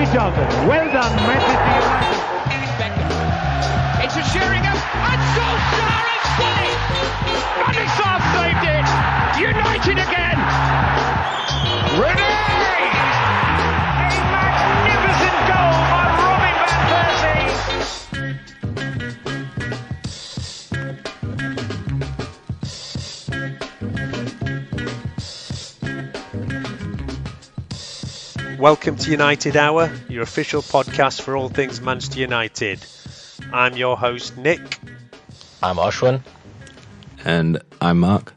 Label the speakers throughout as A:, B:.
A: result. Well done, Manchester United.
B: It's a Sheringham, and Solskjaer has won it! And it's saved it! United again! Renee! A magnificent goal by Robin van
C: Persie! Welcome to United Hour, your official podcast for all things Manchester United. I'm your host, Nick.
D: I'm Ashwin.
E: And I'm Mark.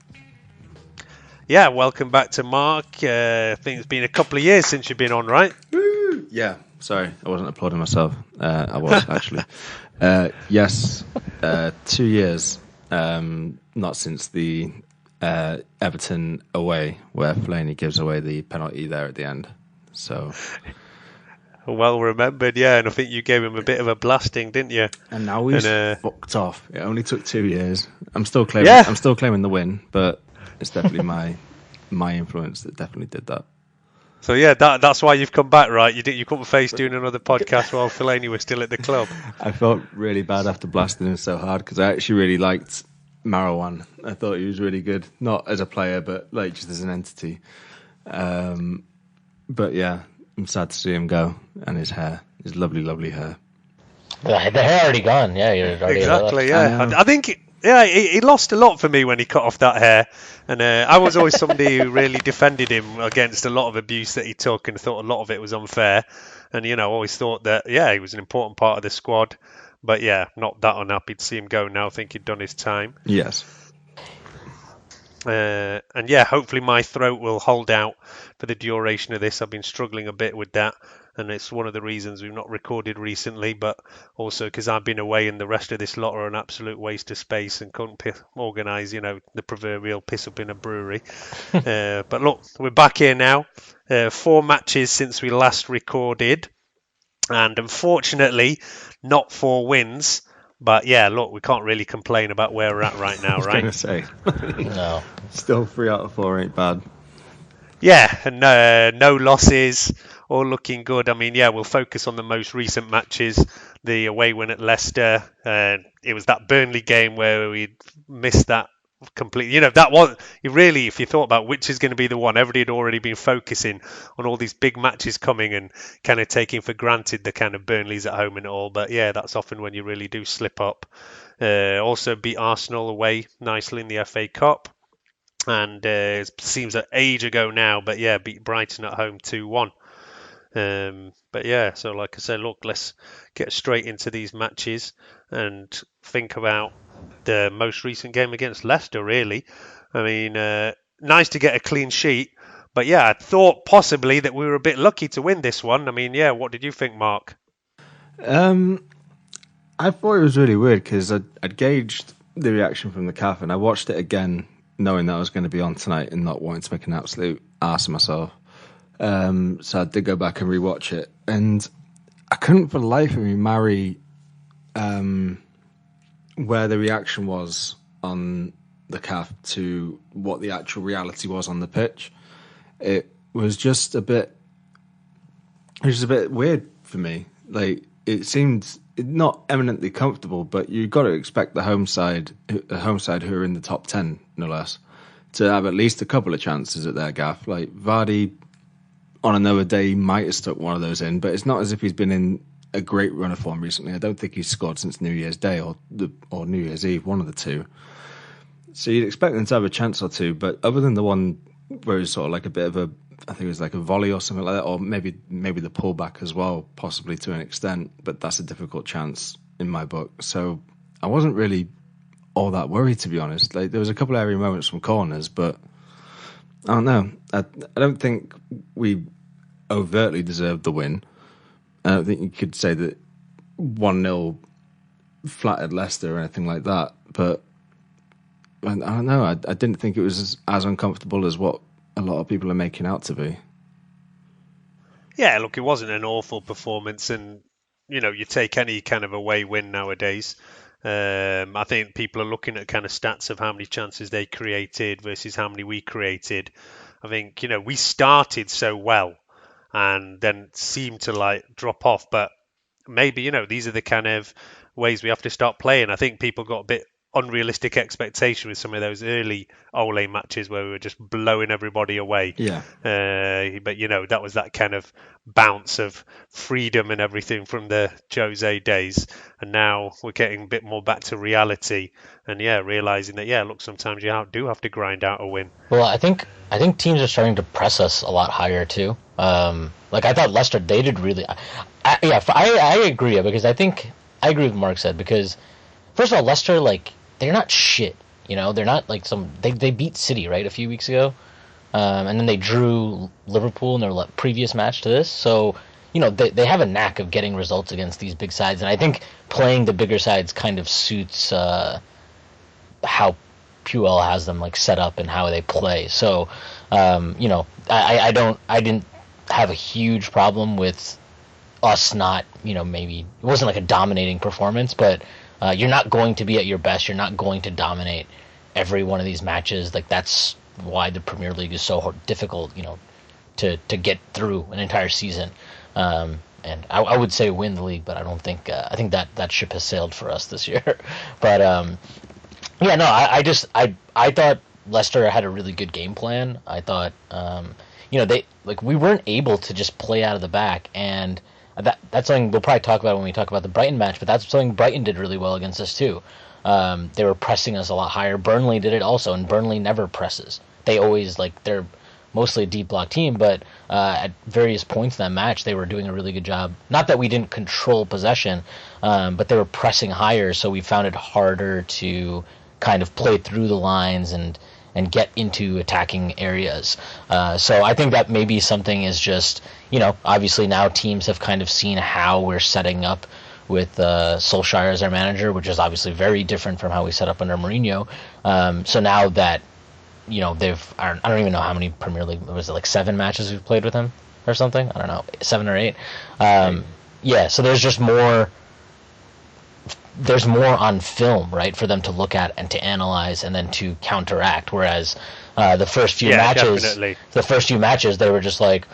C: Yeah, welcome back to Mark. I think it's been a couple of years since you've been on, right?
E: Woo! Yeah, sorry, I wasn't applauding myself. I was, actually. Yes, 2 years. Not since the Everton away, where Fellaini gives away the penalty there at the end. So...
C: Well remembered, yeah, and I think you gave him a bit of a blasting, didn't you?
E: And now he's fucked off. It only took 2 years. I'm still claiming the win, but it's definitely my influence that definitely did that.
C: So yeah, that's why you've come back, right? You couldn't face doing another podcast while Fellaini was still at the club.
E: I felt really bad after blasting him so hard because I actually really liked Marwan. I thought he was really good, not as a player, but like just as an entity. But yeah. I'm sad to see him go, and his hair, his lovely, lovely hair.
D: The hair already gone, yeah. You're already
C: exactly, yeah. I think, yeah, he lost a lot for me when he cut off that hair, and I was always somebody who really defended him against a lot of abuse that he took, and thought a lot of it was unfair, and always thought that he was an important part of the squad, but yeah, not that unhappy to see him go now. I think he'd done his time.
E: Yes.
C: And yeah, hopefully my throat will hold out for the duration of this. I've been struggling a bit with that, and it's one of the reasons we've not recorded recently, but also because I've been away and the rest of this lot are an absolute waste of space and couldn't organise, the proverbial piss up in a brewery. But look, we're back here now. 4 matches since we last recorded, and unfortunately not 4 wins. But yeah, look, we can't really complain about where we're at right now, right?
E: I was going to say.
D: No.
E: Still 3 out of 4 ain't bad.
C: Yeah, and no losses, all looking good. I mean, yeah, we'll focus on the most recent matches. The away win at Leicester. It was that Burnley game where we missed that completely. That was really, if you thought about which is going to be the one, everybody had already been focusing on all these big matches coming and kind of taking for granted the kind of Burnleys at home and all. But yeah, that's often when you really do slip up. Also beat Arsenal away nicely in the FA Cup. And it seems an age ago now, but yeah, beat Brighton at home 2-1. But yeah, so like I said, look, let's get straight into these matches and think about the most recent game against Leicester, really. I mean, nice to get a clean sheet, but yeah, I thought possibly that we were a bit lucky to win this one. I mean, yeah, what did you think, Mark?
E: I thought it was really weird because I'd gauged the reaction from the CAF and I watched it again knowing that I was going to be on tonight and not wanting to make an absolute ass of myself. So I did go back and rewatch it, and I couldn't for the life of me marry where the reaction was on the CAF to what the actual reality was on the pitch. It was just a bit weird for me. Like, it seemed not eminently comfortable, but you got to expect the home side who are in the top 10, no less, to have at least a couple of chances at their gaff. Like, Vardy, on another day, might have stuck one of those in, but it's not as if he's been in a great run of form recently. I don't think he's scored since New Year's Day or New Year's Eve, one of the two. So you'd expect them to have a chance or two, but other than the one where it was sort of like a bit of a, I think it was like a volley or something like that, or maybe the pullback as well, possibly to an extent, but that's a difficult chance in my book. So I wasn't really all that worried, to be honest. Like, there was a couple of airy moments from corners, but I don't know. I don't think we overtly deserved the win. I don't think you could say that 1-0 flattered Leicester or anything like that, but I don't know. I didn't think it was as uncomfortable as what a lot of people are making out to be.
C: Yeah, look, it wasn't an awful performance, and you take any kind of away win nowadays. I think people are looking at kind of stats of how many chances they created versus how many we created. I think we started so well, and then seem to like drop off. But maybe, these are the kind of ways we have to start playing. I think people got a bit unrealistic expectation with some of those early Ole matches where we were just blowing everybody away.
E: Yeah.
C: But that was that kind of bounce of freedom and everything from the Jose days, and now we're getting a bit more back to reality. And realizing that look, sometimes you do have to grind out a win.
D: Well, I think teams are starting to press us a lot higher too. Like I thought Leicester, they did really. I agree, because I agree with what Mark said, because first of all, Leicester, like, they're not shit. They're not like they beat City, right, a few weeks ago, and then they drew Liverpool in their previous match to this. So they have a knack of getting results against these big sides, and I think playing the bigger sides kind of suits how Puel has them like set up and how they play. So I didn't have a huge problem with us not, maybe it wasn't like a dominating performance, but you're not going to be at your best. You're not going to dominate every one of these matches. Like, that's why the Premier League is so difficult, to get through an entire season. And I would say win the league, but I don't think I think that ship has sailed for us this year. But I thought Leicester had a really good game plan. I thought we weren't able to just play out of the back, and that's something we'll probably talk about when we talk about the Brighton match, but that's something Brighton did really well against us too. They were pressing us a lot higher. Burnley did it also, and Burnley never presses. They always, they're mostly a deep block team, but at various points in that match, they were doing a really good job. Not that we didn't control possession, but they were pressing higher, so we found it harder to kind of play through the lines and get into attacking areas. So I think that maybe something is just, obviously now teams have kind of seen how we're setting up with Solskjaer as our manager, which is obviously very different from how we set up under Mourinho. So now that, I don't even know how many Premier League, was it like 7 matches we've played with him or something? I don't know, 7 or 8. So there's just more. There's more on film, right, for them to look at and to analyze and then to counteract. Whereas the first few matches, they were just like,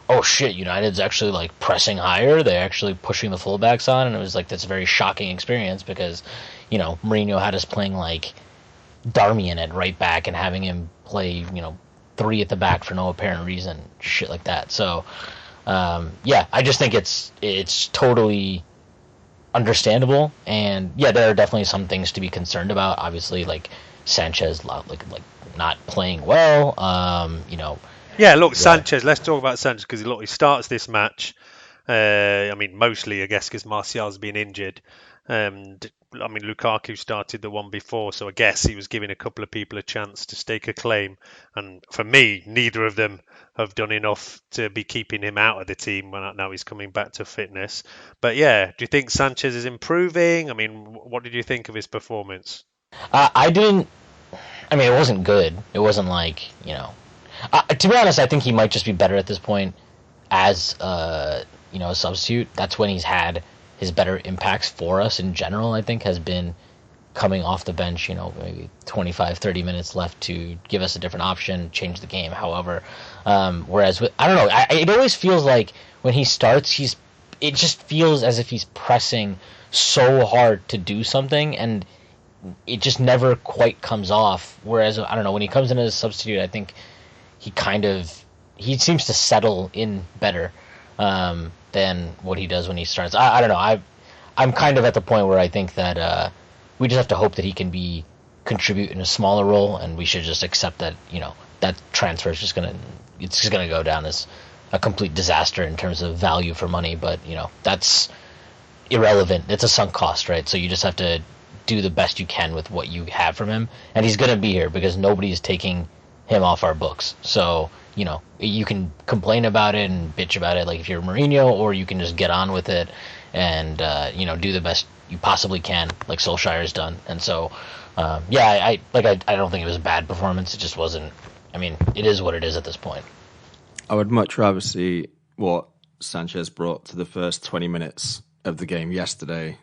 D: oh shit, United's actually like pressing higher. They're actually pushing the fullbacks on, and it was like this very shocking experience because, Mourinho had us playing like Darmian at right back and having him play, 3 at the back for no apparent reason, shit like that. So, I just think it's totally understandable, and there are definitely some things to be concerned about. Obviously, like Sanchez, like not playing well.
C: Sanchez. Let's talk about Sanchez because he starts this match. Mostly I guess because Martial's been injured, and Lukaku started the one before, so I guess he was giving a couple of people a chance to stake a claim. And for me, neither of them have done enough to be keeping him out of the team now he's coming back to fitness. But do you think Sanchez is improving? What did you think of his performance?
D: I didn't. It wasn't good. It wasn't like, to be honest, I think he might just be better at this point as a substitute. That's when he's had his better impacts for us in general, I think, has been coming off the bench, maybe 25, 30 minutes left to give us a different option, change the game, however. Whereas, I don't know, it always feels like when he starts, it just feels as if he's pressing so hard to do something, and it just never quite comes off. Whereas, I don't know, when he comes in as a substitute, I think he seems to settle in better than what he does when he starts. I don't know. I'm kind of at the point where I think that we just have to hope that he can contribute in a smaller role, and we should just accept that that transfer is just gonna go down as a complete disaster in terms of value for money. But that's irrelevant. It's a sunk cost, right? So you just have to do the best you can with what you have from him, and he's gonna be here because nobody is taking him off our books. So you can complain about it and bitch about it, like if you're Mourinho, or you can just get on with it and do the best you possibly can, like Solskjaer's done. And so, I don't think it was a bad performance. It just wasn't. It is what it is at this point.
E: I would much rather see what Sanchez brought to the first 20 minutes of the game yesterday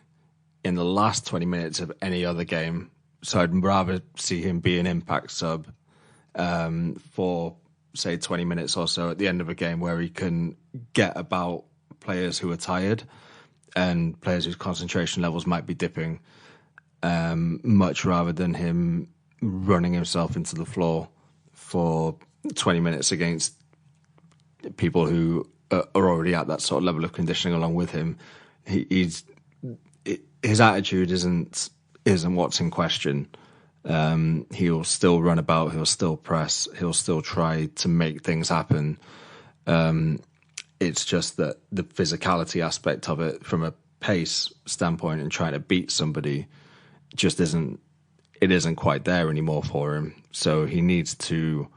E: in the last 20 minutes of any other game. So I'd rather see him be an impact sub for say 20 minutes or so at the end of a game where he can get about players who are tired and players whose concentration levels might be dipping, much rather than him running himself into the floor for 20 minutes against people who are already at that sort of level of conditioning along with him. His attitude isn't what's in question. He'll still run about, he'll still press, he'll still try to make things happen. It's just that the physicality aspect of it from a pace standpoint and trying to beat somebody just isn't quite there anymore for him. So he needs to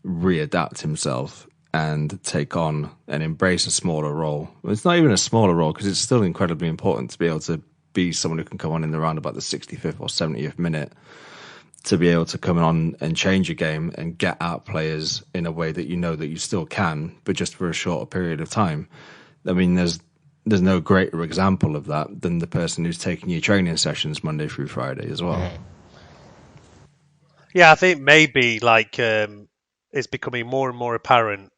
E: readapt himself and take on and embrace a smaller role. It's not even a smaller role because it's still incredibly important to be able to be someone who can come on in around about the 65th or 70th minute, to be able to come on and change a game and get at players in a way that you know that you still can, but just for a shorter period of time. I mean, there's no greater example of that than the person who's taking your training sessions Monday through Friday as well.
C: Yeah, I think maybe it's becoming more and more apparent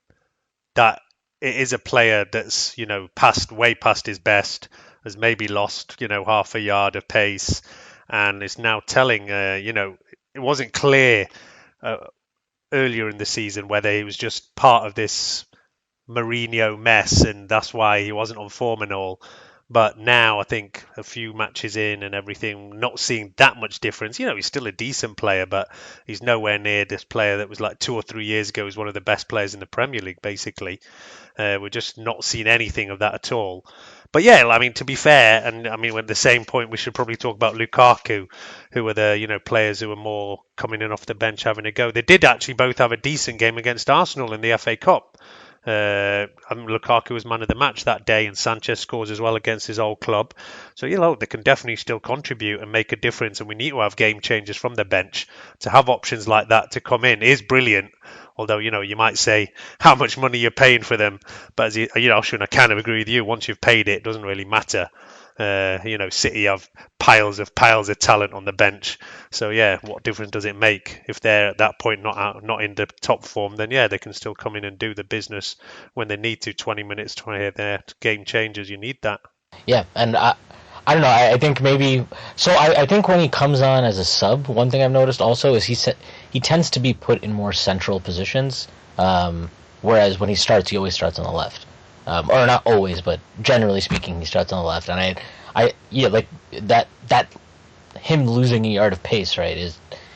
C: that it is a player that's, way past his best, has maybe lost, half a yard of pace, and is now telling, it wasn't clear earlier in the season whether he was just part of this Mourinho mess and that's why he wasn't on form and all. But now I think a few matches in and everything, not seeing that much difference. He's still a decent player, but he's nowhere near this player that was like 2 or 3 years ago was one of the best players in the Premier League, basically. We're just not seeing anything of that at all. But yeah, I mean, to be fair, and I mean, at the same point, we should probably talk about Lukaku, who are the, players who are more coming in off the bench having a go. They did actually both have a decent game against Arsenal in the FA Cup. Lukaku was man of the match that day, and Sanchez scores as well against his old club. So they can definitely still contribute and make a difference. And we need to have game changers from the bench. To have options like that to come in is brilliant. Although you might say how much money you're paying for them, but as Ashwin, I kind of agree with you. Once you've paid it doesn't really matter. City have piles of talent on the bench. So yeah, what difference does it make if they're at that point not in the top form? Then yeah, they can still come in and do the business when they need to. 20 minutes, 20 their game changers. You need that.
D: Yeah, and I don't know. I think maybe so. I think when he comes on as a sub, one thing I've noticed also is he tends to be put in more central positions. Whereas when he starts, he always starts on the left. Or not always, but generally speaking, he starts on the left. And like that him losing a yard of pace, right,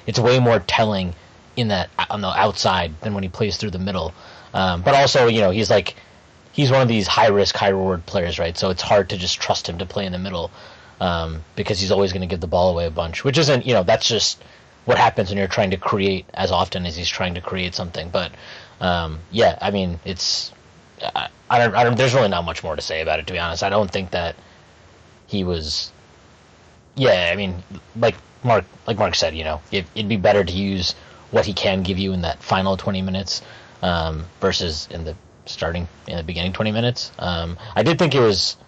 D: it's way more telling in that on the outside than when he plays through the middle. But also, he's one of these high risk, high reward players, right? So it's hard to just trust him to play in the middle because he's always going to give the ball away a bunch, which isn't, that's just what happens when you're trying to create as often as he's trying to create something. But yeah, I mean, it's. I don't. There's really not much more to say about it, to be honest. I don't think that he was. Yeah, I mean, like Mark said, it'd be better to use what he can give you in that final 20 minutes versus in the beginning 20 minutes. I did think it was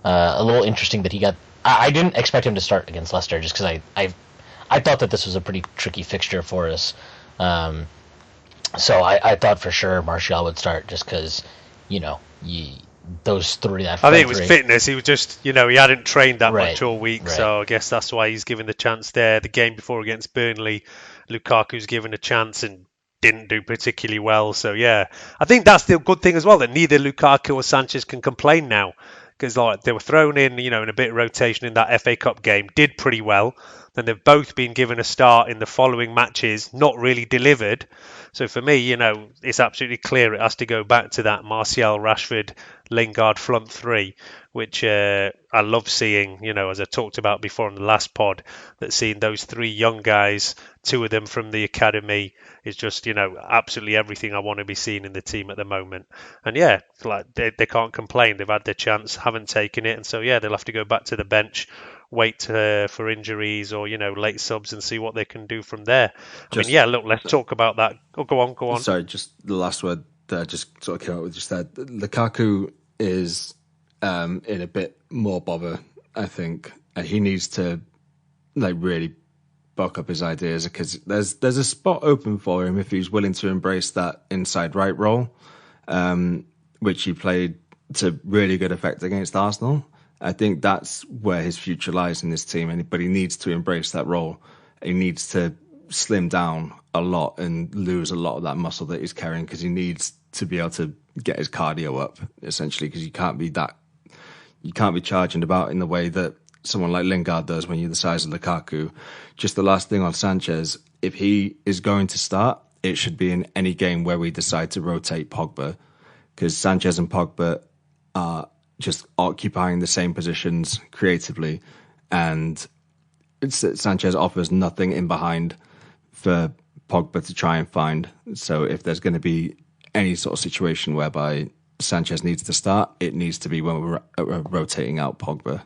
D: a little interesting that he got. I didn't expect him to start against Leicester just because I thought that this was a pretty tricky fixture for us. So I thought for sure Martial would start just because. Those three. I
C: think it was fitness. He was just, he hadn't trained that much all week,
D: right.
C: So I guess that's why he's given the chance there. The game before against Burnley, Lukaku's given a chance and didn't do particularly well. So yeah, I think that's the good thing as well, that neither Lukaku or Sanchez can complain now, because they were thrown in, in a bit of rotation in that FA Cup game, did pretty well. Then they've both been given a start in the following matches, not really delivered. So for me, it's absolutely clear it has to go back to that Martial, Rashford, Lingard front three, which I love seeing, as I talked about before in the last pod, that seeing those three young guys, two of them from the academy, is just, absolutely everything I want to be seeing in the team at the moment. And yeah, they can't complain. They've had their chance, haven't taken it. And so, yeah, they'll have to go back to the bench, wait for injuries or late subs and see what they can do from there. Let's talk about that. Go on.
E: Sorry, just the last word that I just sort of came up with just there. Lukaku is in a bit more bother, I think, and he needs to really buck up his ideas, because there's a spot open for him if he's willing to embrace that inside right role, which he played to really good effect against Arsenal. I think that's where his future lies in this team, but he needs to embrace that role. He needs to slim down a lot and lose a lot of that muscle that he's carrying, because he needs to be able to get his cardio up, essentially, because you can't be charging about in the way that someone like Lingard does when you're the size of Lukaku. Just the last thing on Sanchez, if he is going to start, it should be in any game where we decide to rotate Pogba, because Sanchez and Pogba are just occupying the same positions creatively, and Sanchez offers nothing in behind for Pogba to try and find. So if there's going to be any sort of situation whereby Sanchez needs to start, it needs to be when we're rotating out Pogba.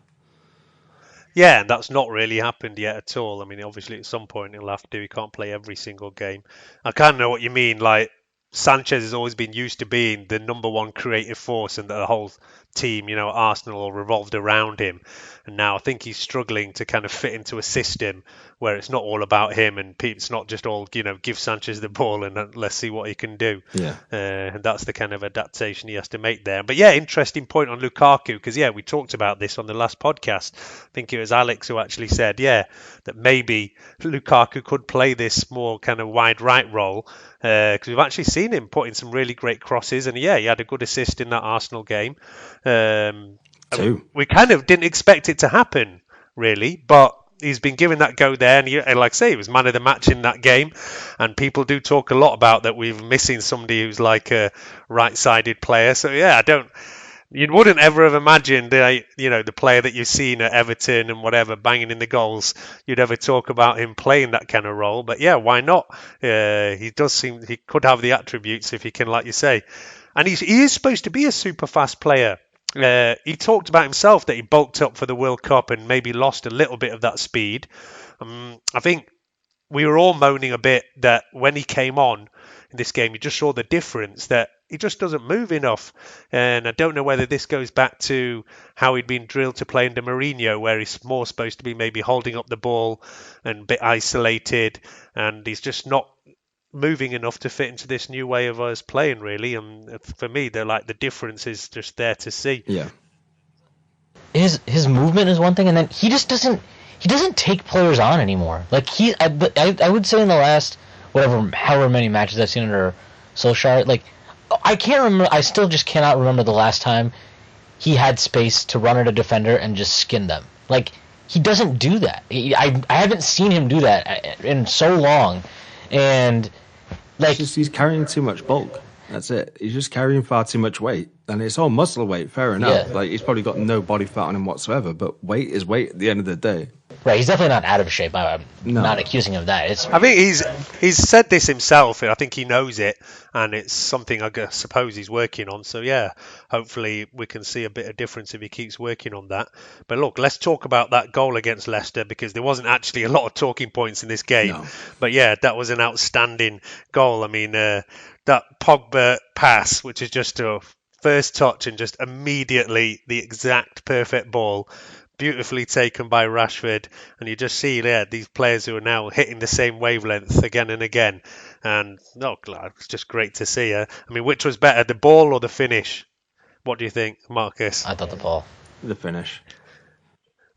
C: Yeah, and that's not really happened yet at all. I mean, obviously at some point he'll have to. He can't play every single game. I kind of know what you mean. Like, Sanchez has always been used to being the number one creative force, and the whole team, Arsenal revolved around him. And now I think he's struggling to kind of fit into a system where it's not all about him, and it's not just all, give Sanchez the ball and let's see what he can do.
E: Yeah.
C: And that's the kind of adaptation he has to make there. But yeah, interesting point on Lukaku, because we talked about this on the last podcast. I think it was Alex who actually said, that maybe Lukaku could play this more kind of wide right role, because we've actually seen him put in some really great crosses, and he had a good assist in that Arsenal game. We kind of didn't expect it to happen, really, but he's been given that go there, and like I say, he was man of the match in that game. And people do talk a lot about that we're missing somebody who's like a right-sided player. So you wouldn't ever have imagined the player that you've seen at Everton and whatever banging in the goals, you'd ever talk about him playing that kind of role. But why not? He does seem he could have the attributes if he can, like you say. And he is supposed to be a super fast player. He talked about himself that he bulked up for the World Cup and maybe lost a little bit of that speed. I think we were all moaning a bit that when he came on in this game, you just saw the difference, that he just doesn't move enough. And I don't know whether this goes back to how he'd been drilled to play under Mourinho, where he's more supposed to be maybe holding up the ball and a bit isolated, and he's just not moving enough to fit into this new way of us playing, really. And for me, they're like, the difference is just there to see.
E: Yeah.
D: His movement is one thing, and then he doesn't take players on anymore. Like, I would say in the last however many matches I've seen under Solskjaer, like, I can't remember. I still just cannot remember the last time he had space to run at a defender and just skin them. Like, he doesn't do that. I haven't seen him do that in so long, and like,
E: he's carrying too much bulk. That's it. He's just carrying far too much weight, and it's all muscle weight. Fair enough.
D: Yeah.
E: Like, he's probably got no body fat on him whatsoever, but weight is weight at the end of the day.
D: Right, he's definitely not out of shape. I'm not accusing him of that.
C: I think he's said this himself, and I think he knows it, and it's something I suppose he's working on. So hopefully we can see a bit of difference if he keeps working on that. But look, let's talk about that goal against Leicester, because there wasn't actually a lot of talking points in this game.
E: No.
C: But that was an outstanding goal. I mean, that Pogba pass, which is just a first touch and just immediately the exact perfect ball, beautifully taken by Rashford, and you just see these players who are now hitting the same wavelength again and again. And it's just great to see. I mean, which was better, the ball or the finish? What do you think, Marcus?
D: I thought the ball.
E: The finish.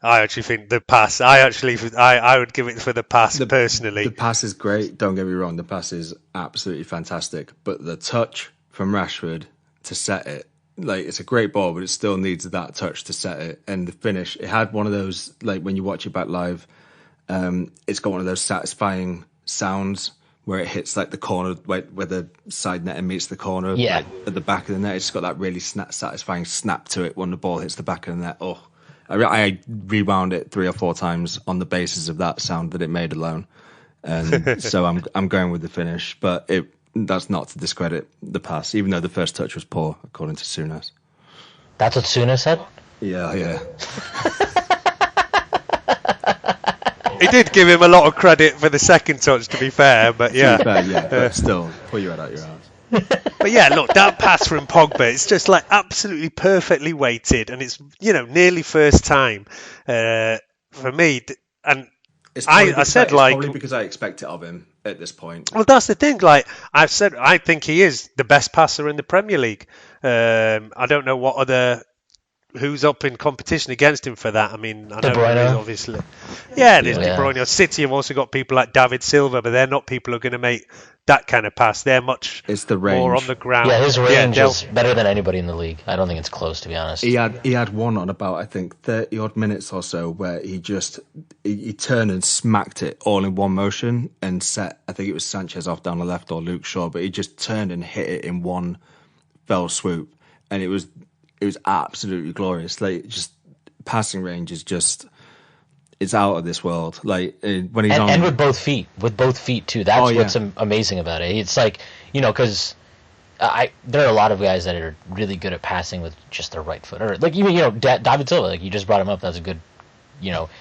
C: I actually think the pass. I would give it for the pass personally.
E: The pass is great. Don't get me wrong. The pass is absolutely fantastic. But the touch from Rashford to set it, like, it's a great ball, but it still needs that touch to set it. And the finish, it had one of those, like, when you watch it back live, it's got one of those satisfying sounds where it hits, like, the corner, where the side net meets the corner, like, at the back of the net. It's got that really satisfying snap to it when the ball hits the back of the net. Oh, I rewound it 3 or 4 times on the basis of that sound that it made alone. And so I'm going with the finish, but that's not to discredit the pass, even though the first touch was poor, according to Souness.
D: That's what Souness said?
E: Yeah.
C: He did give him a lot of credit for the second touch, to be fair, but
E: but still, pull your head out your ass.
C: But look, that pass from Pogba, it's just like absolutely perfectly weighted, and it's nearly first time for me. And I said
E: it's
C: like
E: probably because I expect it of him at this point.
C: well, that's the thing. Like I've said, I think he is the best passer in the Premier League. I don't know what other who's up in competition against him for that. I mean, I
D: De
C: know there is
D: Bruyne.
C: obviously. Yeah, there's De
D: Yeah.
C: Bruyne. City have also got people like David Silva, but they're not people who are going to make that kind of pass. They're much
E: It's the
C: more
E: range.
C: on the ground.
D: Yeah, his range
C: they'll-
D: is better than anybody in the league. I don't think it's close, to be honest.
E: He had one on about, I think, 30 odd minutes or so where he turned and smacked it all in one motion and set, I think it was Sanchez off down the left or Luke Shaw, but he just turned and hit it in one fell swoop, and it was absolutely glorious. Like, just passing range is just, it's out of this world. Like when he's
D: and with both feet too. That's
E: yeah.
D: what's amazing about it. It's like, because there are a lot of guys that are really good at passing with just their right foot, or like even David Silva. Like you just brought him up. That's a good.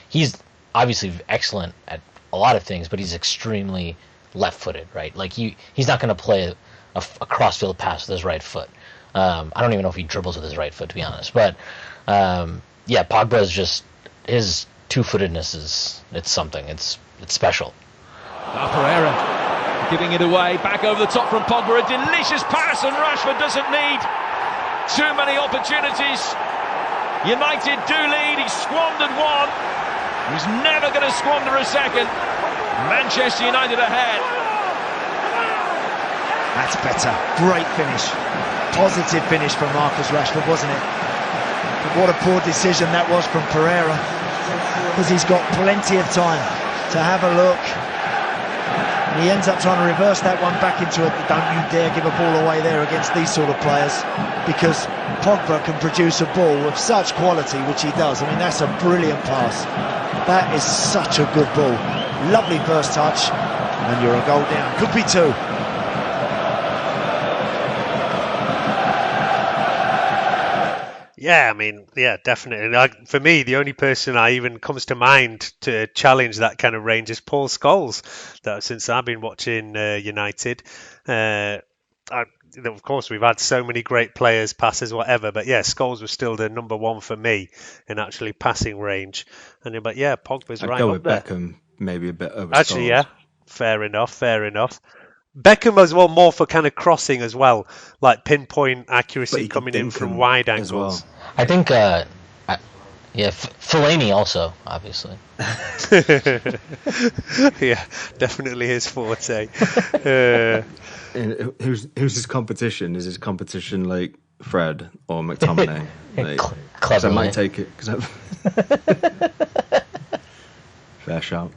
D: He's obviously excellent at a lot of things, but he's extremely left-footed, right? Like he's not going to play a cross-field pass with his right foot. I don't even know if he dribbles with his right foot, to be honest. But Pogba is just his two-footedness it's something. It's special.
B: Pereira giving it away, back over the top from Pogba, a delicious pass, and Rashford doesn't need too many opportunities. United do lead, he's squandered one, he's never going to squander a second. Manchester United ahead.
F: That's better. Great finish. Positive finish from Marcus Rashford, wasn't it? But what a poor decision that was from Pereira, because he's got plenty of time to have a look. And he ends up trying to reverse that one back into it. Don't you dare give a ball away there against these sort of players, because Pogba can produce a ball of such quality, which he does. I mean, that's a brilliant pass. That is such a good ball. Lovely first touch, and you're a goal down. Could be two.
C: Yeah, I mean, yeah, definitely. For me, the only person I even comes to mind to challenge that kind of range is Paul Scholes. That since I've been watching United, of course, we've had so many great players, passes, whatever. But yeah, Scholes was still the number one for me in actually passing range. But yeah, Pogba's right
E: go
C: up
E: with
C: there.
E: Beckham, maybe a bit over.
C: Actually,
E: Scholes.
C: yeah, fair enough. Beckham was more for kind of crossing as well, like pinpoint accuracy coming in from wide angles.
E: Well.
D: I think, Fellaini also, obviously.
C: Yeah, definitely his forte.
E: Who's his competition? Is his competition like Fred or McTominay? Because I might take it. Fair shout.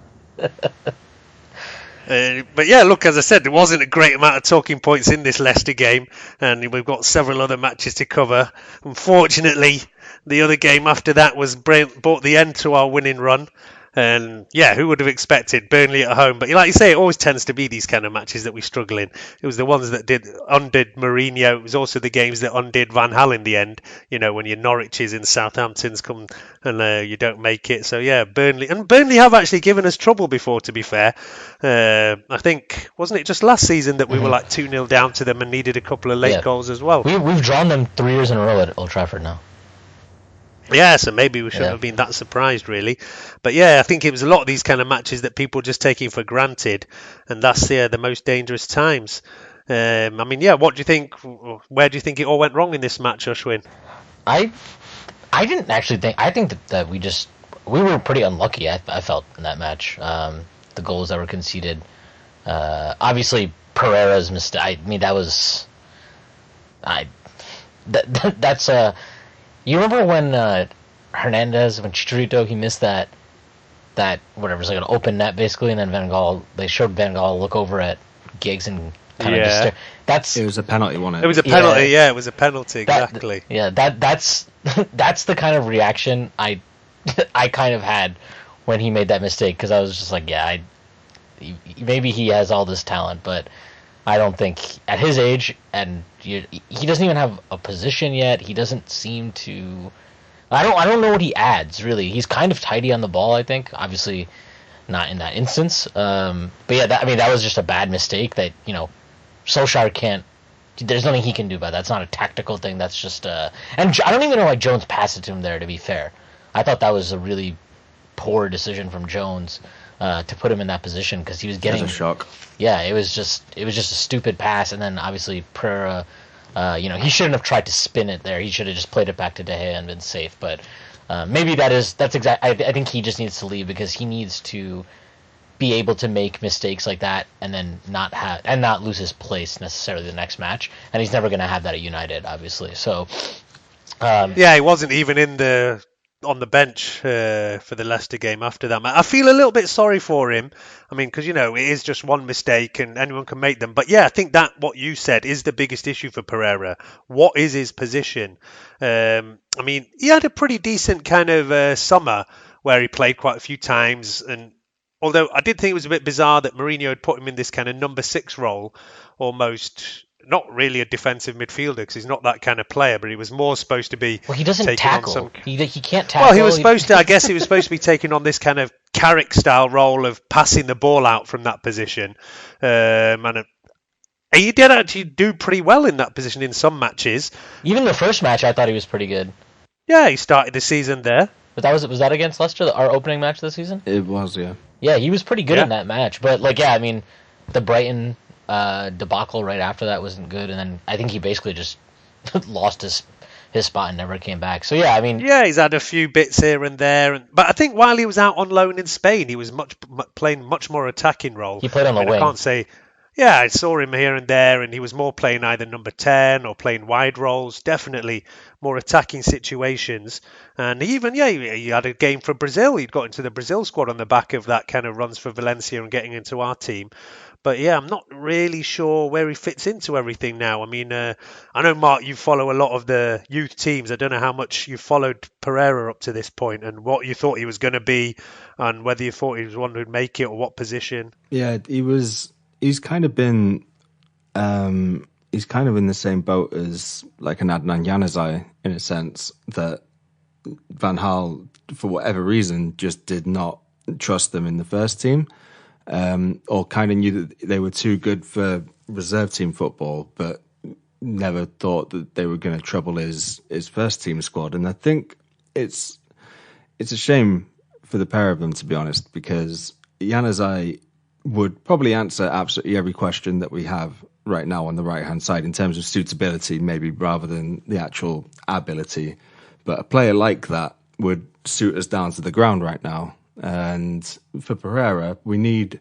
C: But yeah, look, as I said, there wasn't a great amount of talking points in this Leicester game, and we've got several other matches to cover. Unfortunately, the other game after that brought the end to our winning run. And yeah, who would have expected Burnley at home? But like you say, it always tends to be these kind of matches that we struggle in. It was the ones that undid Mourinho. It was also the games that undid Van Hal in the end. When your Norwiches and Southamptons come and you don't make it. So yeah, Burnley have actually given us trouble before. To be fair, I think wasn't it just last season that we were like 2-0 down to them and needed a couple of late goals as well.
D: We've drawn them 3 years in a row at Old Trafford now.
C: Yeah, so maybe we shouldn't have been that surprised, really. But yeah, I think it was a lot of these kind of matches that people just taking for granted, and that's the most dangerous times. I mean, yeah, what do you think? Where do you think it all went wrong in this match, Ashwin?
D: I didn't actually think. I think that we were pretty unlucky. I felt in that match. The goals that were conceded, obviously Pereira's mistake. I mean, that was. That's You remember when Hernandez, when Chicharito, he missed that whatever, it's like an open net basically, and then they showed Van Gaal look over at Giggs and kind of just
E: It was a penalty, wasn't it?
C: It was a penalty, yeah, it was a penalty, exactly.
D: That's the kind of reaction I kind of had when he made that mistake, because I was just like, maybe he has all this talent, but I don't think at his age, and he doesn't even have a position yet. He doesn't seem to. I don't know what he adds really. He's kind of tidy on the ball, I think. Obviously, not in that instance. But yeah, that was just a bad mistake that Solskjaer can't. There's nothing he can do about that. That's not a tactical thing. That's just and I don't even know why Jones passed it to him there. To be fair, I thought that was a really poor decision from Jones. to put him in that position because he was getting
E: That's a shock.
D: Yeah, it was just a stupid pass, and then obviously Pereira, he shouldn't have tried to spin it there. He should have just played it back to De Gea and been safe. But maybe that's exact. I think he just needs to leave because he needs to be able to make mistakes like that and then not lose his place necessarily the next match. And he's never going to have that at United, obviously. So
C: he wasn't even on the bench for the Leicester game after that. I feel a little bit sorry for him. I mean, because, it is just one mistake and anyone can make them. But yeah, I think that what you said is the biggest issue for Pereira. What is his position? I mean, he had a pretty decent kind of summer where he played quite a few times. And although I did think it was a bit bizarre that Mourinho had put him in this kind of number 6 role, almost not really a defensive midfielder because he's not that kind of player, but he was more supposed to be.
D: Well, he doesn't tackle. He can't tackle.
C: Well, he was supposed to. I guess he was supposed to be taking on this kind of Carrick style role of passing the ball out from that position, and he did actually do pretty well in that position in some matches.
D: Even the first match, I thought he was pretty good.
C: Yeah, he started the season there.
D: But was that against Leicester, our opening match this season?
E: It was, yeah.
D: Yeah, he was pretty good in that match. But I mean, the Brighton debacle right after that wasn't good, and then I think he basically just lost his spot and never came back. So yeah, I mean,
C: he's had a few bits here and there, but I think while he was out on loan in Spain, he was playing much more attacking role.
D: He played on the wing.
C: I can't say. Yeah, I saw him here and there, and he was more playing either number 10 or playing wide roles. Definitely more attacking situations. And even, he had a game for Brazil. He'd got into the Brazil squad on the back of that kind of runs for Valencia and getting into our team. But yeah, I'm not really sure where he fits into everything now. I mean, I know, Mark, you follow a lot of the youth teams. I don't know how much you followed Pereira up to this point and what you thought he was going to be and whether you thought he was one who'd make it or what position.
E: Yeah, he's kind of been he's kind of in the same boat as like an Adnan Januzaj in a sense that Van Gaal, for whatever reason, just did not trust them in the first team, or kind of knew that they were too good for reserve team football, but never thought that they were going to trouble his first team squad. And I think it's a shame for the pair of them, to be honest, because Januzaj would probably answer absolutely every question that we have right now on the right-hand side in terms of suitability, maybe rather than the actual ability. But a player like that would suit us down to the ground right now. And for Pereira, we need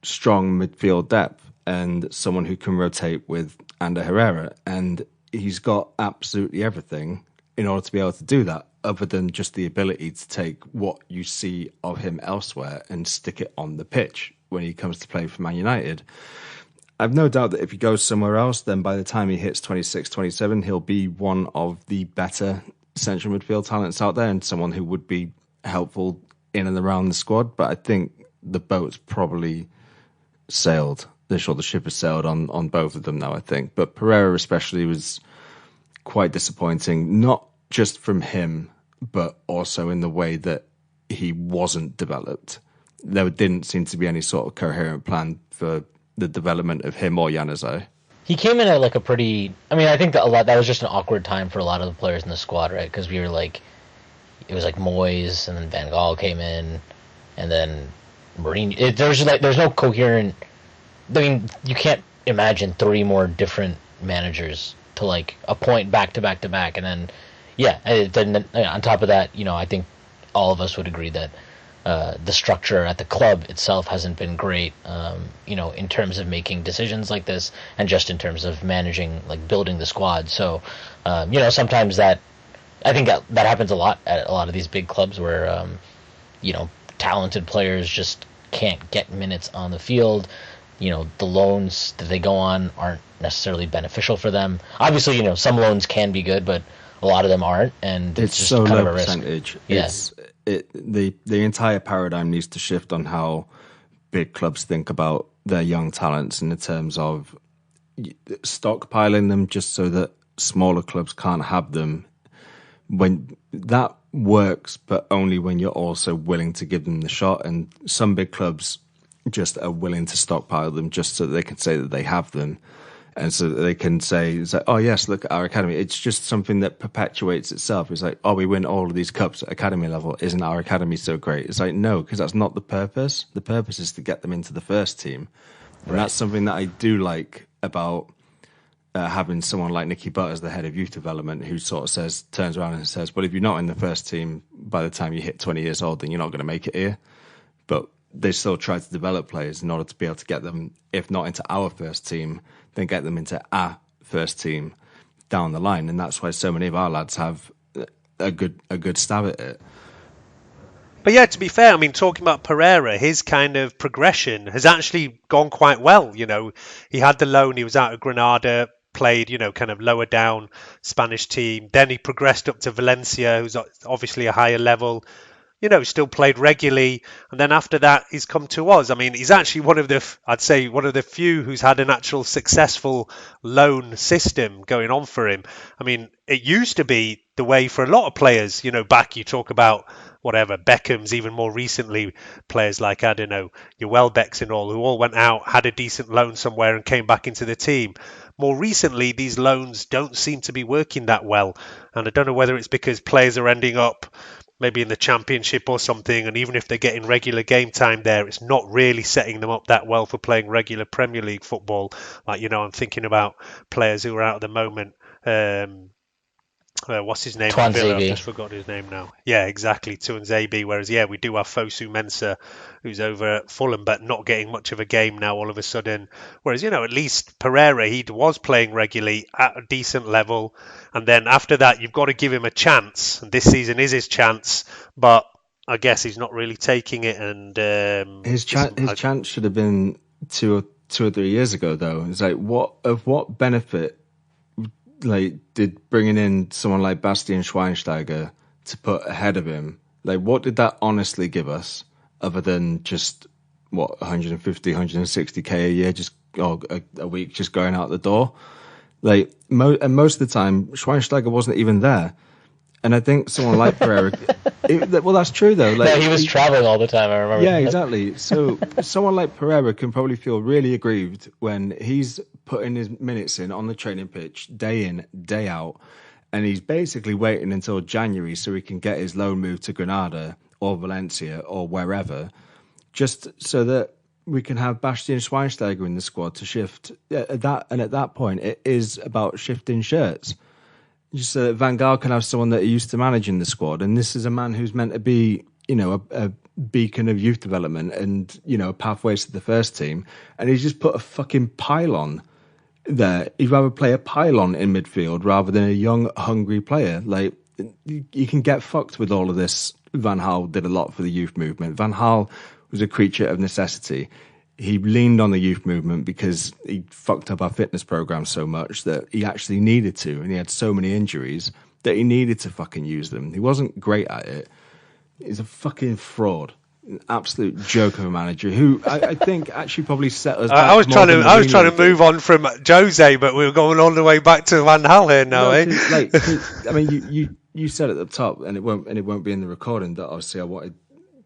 E: strong midfield depth and someone who can rotate with Ander Herrera. And he's got absolutely everything in order to be able to do that, other than just the ability to take what you see of him elsewhere and stick it on the pitch when he comes to play for Man United. I've no doubt that if he goes somewhere else, then by the time he hits 26, 27, he'll be one of the better central midfield talents out there and someone who would be helpful in and around the squad. But I think the boat's probably sailed. The ship has sailed on both of them now, I think. But Pereira especially was quite disappointing, not just from him, but also in the way that he wasn't developed. There didn't seem to be any sort of coherent plan for the development of him or Januzaj.
D: He came in at like a pretty. I mean, I think that that was just an awkward time for a lot of the players in the squad, right? Because we were like, it was like Moyes, and then Van Gaal came in, and then Mourinho. There's no coherent. I mean, you can't imagine 3 more different managers to like appoint back to back to back, and then then on top of that, I think all of us would agree that the structure at the club itself hasn't been great, in terms of making decisions like this, and just in terms of managing, like building the squad. So, sometimes I think that happens a lot at a lot of these big clubs where, talented players just can't get minutes on the field. The loans that they go on aren't necessarily beneficial for them. Obviously, some loans can be good, but a lot of them aren't, and it's just
E: so
D: kind
E: low
D: of a risk.
E: Percentage.
D: Yeah.
E: The entire paradigm needs to shift on how big clubs think about their young talents in the terms of stockpiling them just so that smaller clubs can't have them. When that works, but only when you're also willing to give them the shot. And some big clubs just are willing to stockpile them just so that they can say that they have them. And so they can say, it's like, oh, yes, look at our academy. It's just something that perpetuates itself. It's like, oh, we win all of these cups at academy level. Isn't our academy so great? It's like, no, because that's not the purpose. The purpose is to get them into the first team. And that's something that I do like about having someone like Nicky Butt as the head of youth development, who sort of turns around and says, well, if you're not in the first team by the time you hit 20 years old, then you're not going to make it here. But they still try to develop players in order to be able to get them, if not into our first team, then get them into our first team down the line. And that's why so many of our lads have a good stab at it.
C: But yeah, to be fair, I mean, talking about Pereira, his kind of progression has actually gone quite well. You know, he had the loan, he was out of Granada, played, you know, kind of lower down Spanish team. Then he progressed up to Valencia, who's obviously a higher level. You know, still played regularly, and then after that, he's come to us. I mean, he's actually one of the few who's had an actual successful loan system going on for him. I mean, it used to be the way for a lot of players. You know, back you talk about whatever Beckham's, even more recently, players like, I don't know, your Welbecks and all, who all went out, had a decent loan somewhere, and came back into the team. More recently, these loans don't seem to be working that well, and I don't know whether it's because players are ending up maybe in the Championship or something, and even if they're getting regular game time there, it's not really setting them up that well for playing regular Premier League football. Like, you know, I'm thinking about players who are out at the moment. What's his name? I've just forgotten his name now. Yeah, exactly, Tuanzebe. Whereas, yeah, we do have Fosu Mensah, who's over at Fulham, but not getting much of a game now all of a sudden. Whereas, you know, at least Pereira, he was playing regularly at a decent level. And then after that, you've got to give him a chance. And this season is his chance, but I guess he's not really taking it. And
E: his chance should have been two or 3 years ago, though. It's like, what benefit did bringing in someone like Bastian Schweinsteiger to put ahead of him, like, what did that honestly give us other than just 150, 160k a year, just a week, just going out the door? Like, and most of the time, Schweinsteiger wasn't even there. And I think someone like Pereira, well, that's true though. Like,
D: no, he was traveling all the time. I remember.
E: Yeah, exactly. So someone like Pereira can probably feel really aggrieved when he's putting his minutes in on the training pitch, day in, day out, and he's basically waiting until January so he can get his loan move to Granada or Valencia or wherever, just so that we can have Bastian Schweinsteiger in the squad to shift. At that point, it is about shifting shirts. Just so that Van Gaal can have someone that he used to manage in the squad. And this is a man who's meant to be, you know, a beacon of youth development and, you know, pathways to the first team. And he's just put a fucking pylon there. He'd rather play a pylon in midfield rather than a young, hungry player. Like, you can get fucked with all of this. Van Gaal did a lot for the youth movement. Van Gaal was a creature of necessity. He leaned on the youth movement because he fucked up our fitness program so much that he actually needed to, and he had so many injuries that he needed to fucking use them. He wasn't great at it. He's a fucking fraud, an absolute joke of a manager who I think actually probably set us back.
C: I was trying to move on from Jose, but we were going all the way back to Van Gaal here now,
E: I mean, you said at the top, and it won't be in the recording, that obviously I wanted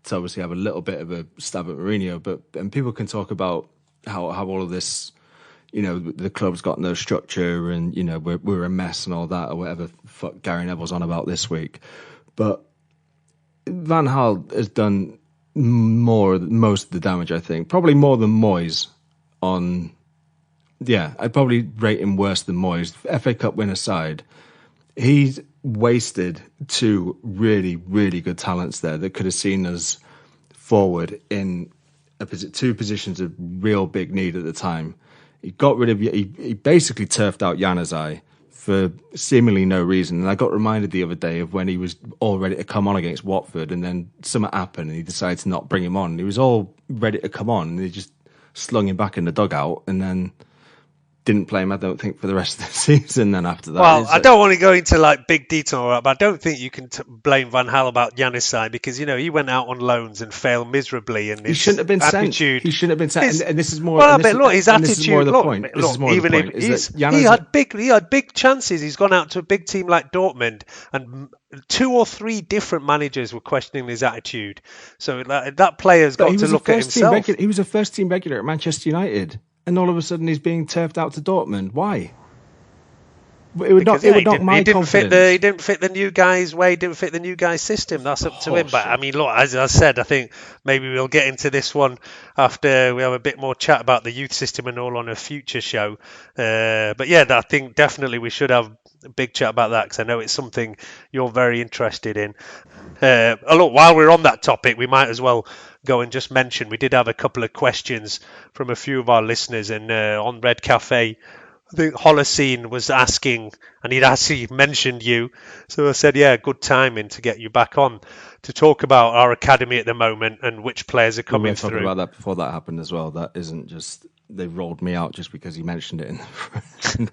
E: to obviously have a little bit of a stab at Mourinho, and people can talk about how all of this, you know, the club's got no structure and, you know, we're a mess and all that, or whatever fuck Gary Neville's on about this week. But Van Gaal has done most of the damage, I think. Probably more than Moyes I'd probably rate him worse than Moyes. FA Cup win aside, he's wasted two really, really good talents there that could have seen us forward in two positions of real big need at the time. He got rid of, he basically turfed out Januzaj for seemingly no reason. And I got reminded the other day of when he was all ready to come on against Watford, and then something happened and he decided to not bring him on. He was all ready to come on and they just slung him back in the dugout and then didn't play him, I don't think, for the rest of the season. Then after that,
C: well, I don't want to go into like big detail, but I don't think you can blame Van Gaal about Januzaj because, you know, he went out on loans and failed miserably, and
E: he shouldn't have been
C: attitude.
E: Sent. He shouldn't have been sent. And this is more.
C: Well, but look, his attitude.
E: This is more the point.
C: He had big chances. He's gone out to a big team like Dortmund, and 2 or 3 different managers were questioning his attitude. So that player's got to look at himself.
E: He was a first team regular at Manchester United. and all of a sudden he's being turfed out to Dortmund. Why? It would
C: Because,
E: knock my
C: he didn't
E: confidence.
C: he didn't fit the new guy's way. Didn't fit the new guy's system. That's up to him. But I mean, look, as I said, I think maybe we'll get into this one after we have a bit more chat about the youth system and all on a future show. But yeah, I think definitely we should have a big chat about that because I know it's something you're very interested in. Look, while we're on that topic, we might as well go and just mention we did have a couple of questions from a few of our listeners, and on Red Cafe, I think Holocene was asking, and he'd actually mentioned you, so I said, yeah, good timing to get you back on to talk about our academy at the moment and which players are coming through.
E: We were talking about that before that happened as well. That isn't just they rolled me out just because he mentioned it in the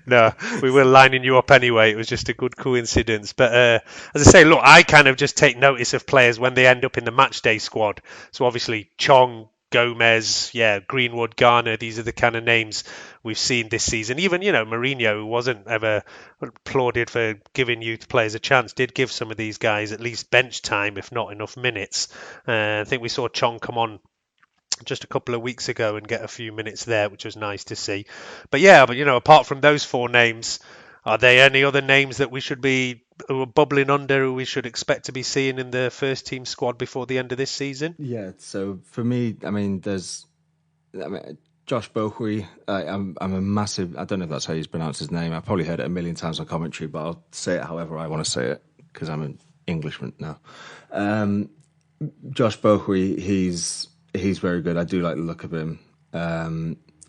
C: No, we were lining you up anyway. It was just a good coincidence. But as I say, look, I kind of just take notice of players when they end up in the match day squad. So obviously Chong, Gomez, Greenwood, Garner, these are the kind of names we've seen this season. Even, Mourinho, who wasn't ever applauded for giving youth players a chance, did give some of these guys at least bench time, if not enough minutes. I think we saw Chong come on just a couple of weeks ago and get a few minutes there, which was nice to see. But apart from those four names, are there any other names that we should be who are bubbling under, who we should expect to be seeing in the first team squad before the end of this season?
E: Yeah, so for me, Josh Bohui. I'm a massive. I don't know if that's how you pronounce his name. I've probably heard it a million times on commentary, but I'll say it however I want to say it because I'm an Englishman now. Josh Bohui, he's very good. I do like the look of him.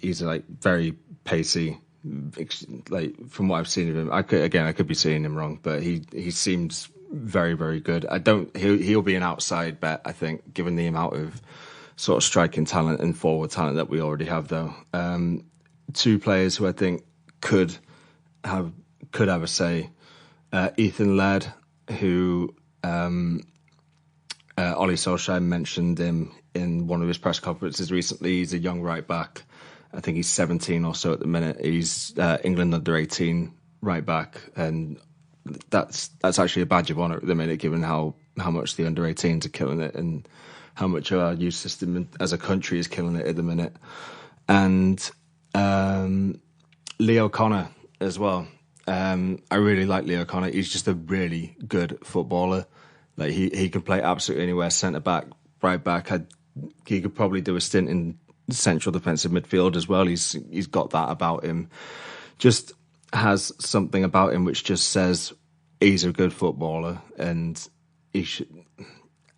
E: He's very pacey. From what I've seen of him, I could be seeing him wrong, but he seems very, very good. He'll be an outside bet, I think, given the amount of sort of striking talent and forward talent that we already have, though. Two players who I think could have a say. Ethan Laird, who Ollie Solskjaer mentioned him in one of his press conferences recently. He's a young right back. I think he's 17 or so at the minute. He's England under 18 right back, and that's actually a badge of honour at the minute, given how much the under 18s are killing it and how much our youth system as a country is killing it at the minute. And Leo Connor as well. I really like Leo Connor. He's just a really good footballer. Like he can play absolutely anywhere, centre back, right back. He could probably do a stint in central defensive midfield as well. He's got that about him. Just has something about him which just says he's a good footballer, and he should.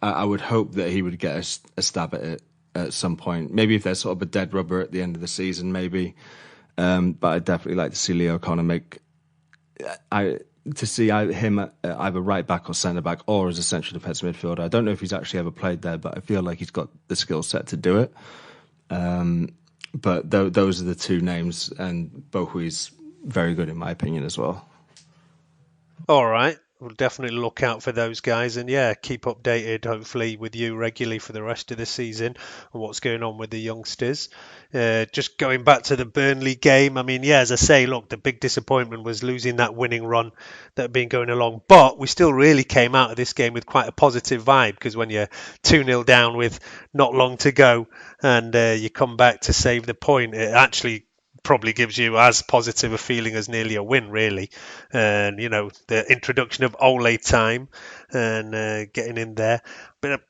E: I would hope that he would get a stab at it at some point. Maybe if there's sort of a dead rubber at the end of the season, maybe. But I'd definitely like to see Leo Connor him at either right back or centre back or as a central defensive midfielder. I don't know if he's actually ever played there, but I feel like he's got the skill set to do it. But those are the two names, and Bohui's very good in my opinion as well.
C: All right. We'll definitely look out for those guys and keep updated hopefully with you regularly for the rest of the season and what's going on with the youngsters. Just going back to the Burnley game, I mean, as I say, look, the big disappointment was losing that winning run that had been going along, but we still really came out of this game with quite a positive vibe, because when you're 2-0 down with not long to go and you come back to save the point, it actually probably gives you as positive a feeling as nearly a win, really. And the introduction of Ole time and getting in there, but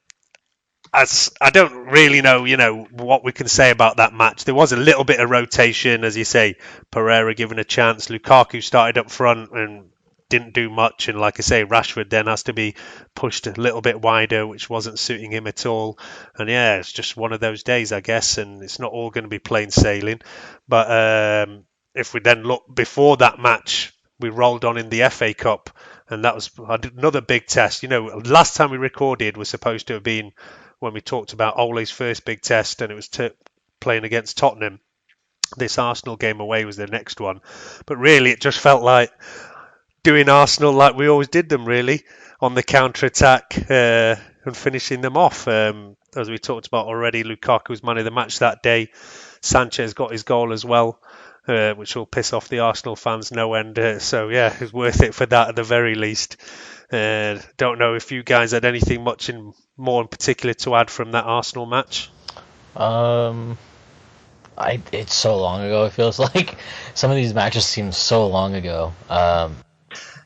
C: as I don't really know what we can say about that match. There was a little bit of rotation, as you say. Pereira given a chance, Lukaku started up front and didn't do much, and like I say, Rashford then has to be pushed a little bit wider, which wasn't suiting him at all. And it's just one of those days, I guess, and it's not all going to be plain sailing. But if we then look before that match, we rolled on in the FA Cup, and that was another big test. Last time we recorded was supposed to have been when we talked about Ole's first big test, and it was playing against Tottenham. This Arsenal game away was the next one, but really it just felt like doing Arsenal like we always did them, really, on the counter-attack and finishing them off. As we talked about already, Lukaku was man of the match that day. Sanchez got his goal as well, which will piss off the Arsenal fans no end. So it was worth it for that at the very least. Don't know if you guys had anything more in particular to add from that Arsenal match.
D: I It's so long ago. It feels like some of these matches seem so long ago.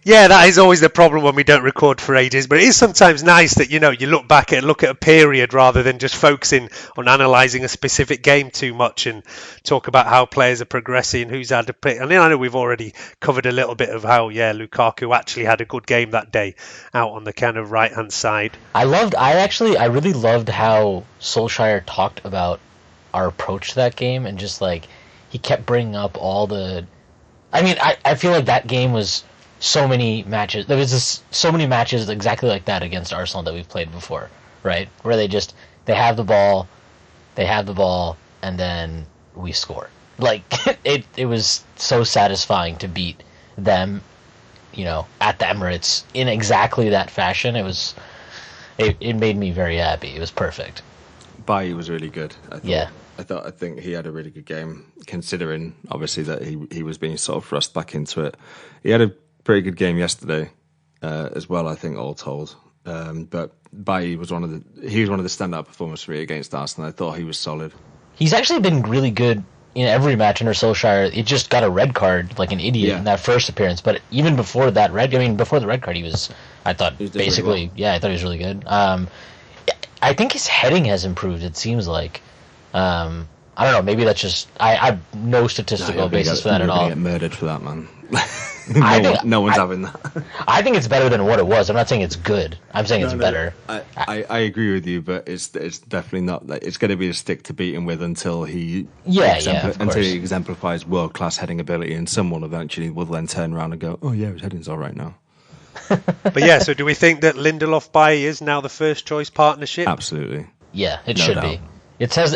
C: Yeah, that is always the problem when we don't record for ages. But it is sometimes nice that, you look back and look at a period rather than just focusing on analysing a specific game too much and talk about how players are progressing, who's had a pick. I mean, I know we've already covered a little bit of how, Lukaku actually had a good game that day out on the kind of right-hand side.
D: I really loved how Solskjaer talked about our approach to that game, and just like he kept bringing up all the. I mean, I feel like that game was so many matches. There was just so many matches exactly like that against Arsenal that we've played before, right? Where they have the ball, and then we score. Like it was so satisfying to beat them, at the Emirates in exactly that fashion. It made me very happy. It was perfect.
E: Bailly was really good.
D: Yeah.
E: I think he had a really good game, considering obviously that he was being sort of thrust back into it. He had a pretty good game yesterday as well, I think, all told. But Bailly was one of the standout performers for me against Arsenal. I thought he was solid.
D: He's actually been really good in every match under Solskjaer. He just got a red card like an idiot in that first appearance. But even before the red card, I thought he was really good. I think his heading has improved, it seems like. I don't know, maybe that's just... I have no statistical basis for that at all.
E: You're going to get murdered for that, man. No one's having that.
D: I think it's better than what it was. I'm not saying it's good. I'm saying it's better.
E: I agree with you, but it's definitely not... It's going to be a stick to beat him with until he exemplifies world-class heading ability, and someone eventually will then turn around and go, oh yeah, his heading's all right now.
C: But yeah, so do we think that Lindelof-Bailly is now the first choice partnership?
E: Absolutely.
D: Yeah, it should be. It has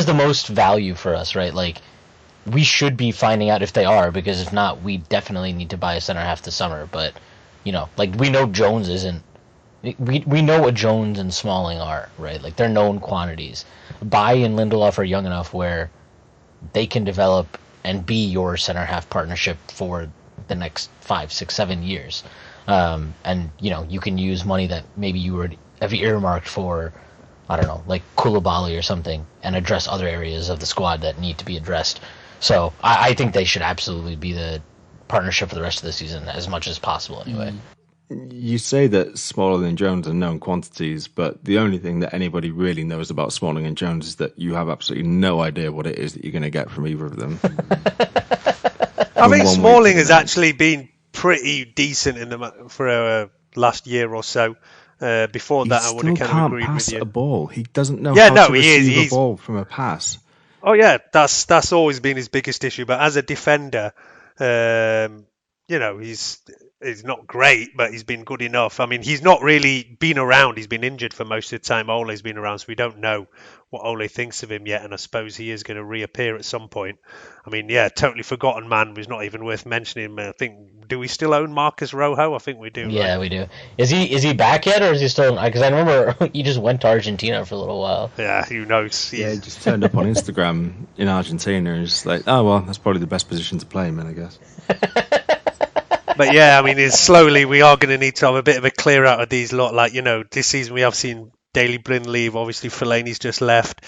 D: the most value for us, right? Like, we should be finding out if they are, because if not, we definitely need to buy a center half this summer. But, we know Jones isn't. We know what Jones and Smalling are, right? Like, they're known quantities. Bailly and Lindelof are young enough where they can develop and be your center half partnership for the next 5, 6, 7 years. And, you can use money that maybe you would have earmarked for, I don't know, like Koulibaly or something, and address other areas of the squad that need to be addressed. So I think they should absolutely be the partnership for the rest of the season, as much as possible anyway.
E: You say that Smalling and Jones are known quantities, but the only thing that anybody really knows about Smalling and Jones is that you have absolutely no idea what it is that you're going to get from either of them.
C: I think Smalling has actually been pretty decent for last year or so. Before that, I would have kind of agreed with you.
E: A ball. He doesn't know how to receive a ball from a pass.
C: Oh yeah, that's always been his biggest issue. But as a defender, he's not great, but he's been good enough. I mean, he's not really been around. He's been injured for most of the time Ole's been around, so we don't know what Ole thinks of him yet, and I suppose he is going to reappear at some point. I mean, yeah, totally forgotten man was not even worth mentioning. I think, do we still own Marcus Rojo? I think we do.
D: Yeah,
C: right?
D: we do. Is he back yet, or is he still... Because I remember he just went to Argentina for a little while.
C: Yeah, who knows?
E: Yeah, he just turned up on Instagram in Argentina and just like, oh, well, that's probably the best position to play him in, I guess.
C: But yeah, I mean, slowly we are going to need to have a bit of a clear out of these lot. Like, this season we have seen Daley Blin leave. Obviously, Fellaini's just left.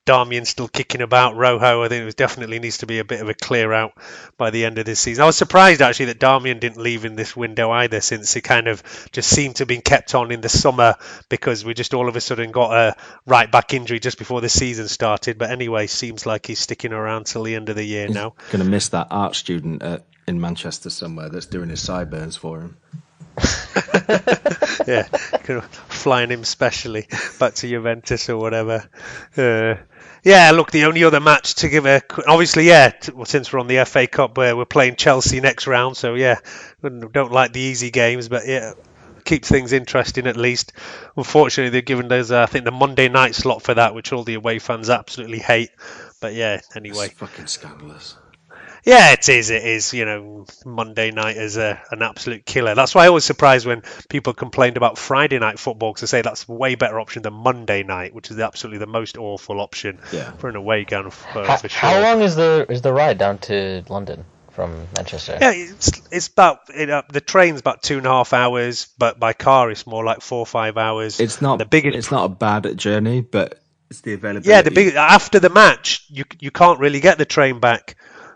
C: Darmian's still kicking about. Rojo, I think it definitely needs to be a bit of a clear out by the end of this season. I was surprised, actually, that Darmian didn't leave in this window either, since it kind of just seemed to have been kept on in the summer because we just all of a sudden got a right-back injury just before the season started. But anyway, seems like he's sticking around till the end of the year now.
E: Going to miss that art student in Manchester somewhere that's doing his sideburns for him.
C: Yeah, flying him specially back to Juventus or whatever. Yeah, look, the only other match to give obviously, since we're on the FA Cup, where we're playing Chelsea next round, so yeah, don't like the easy games, but yeah, keeps things interesting at least. Unfortunately, they've given us, I think, the Monday night slot for that, which all the away fans absolutely hate. But yeah, anyway.
E: It's fucking scandalous.
C: Yeah, it is. Monday night is an absolute killer. That's why I was surprised when people complained about Friday night football, because they say that's a way better option than Monday night, which is absolutely the most awful option for an away game for sure.
D: How long is the ride down to London from Manchester?
C: Yeah, it's about the train's about 2.5 hours, but by car it's more like 4 or 5 hours.
E: It's not a bad journey, but It's the availability.
C: Yeah, after the match, you can't really get the train back.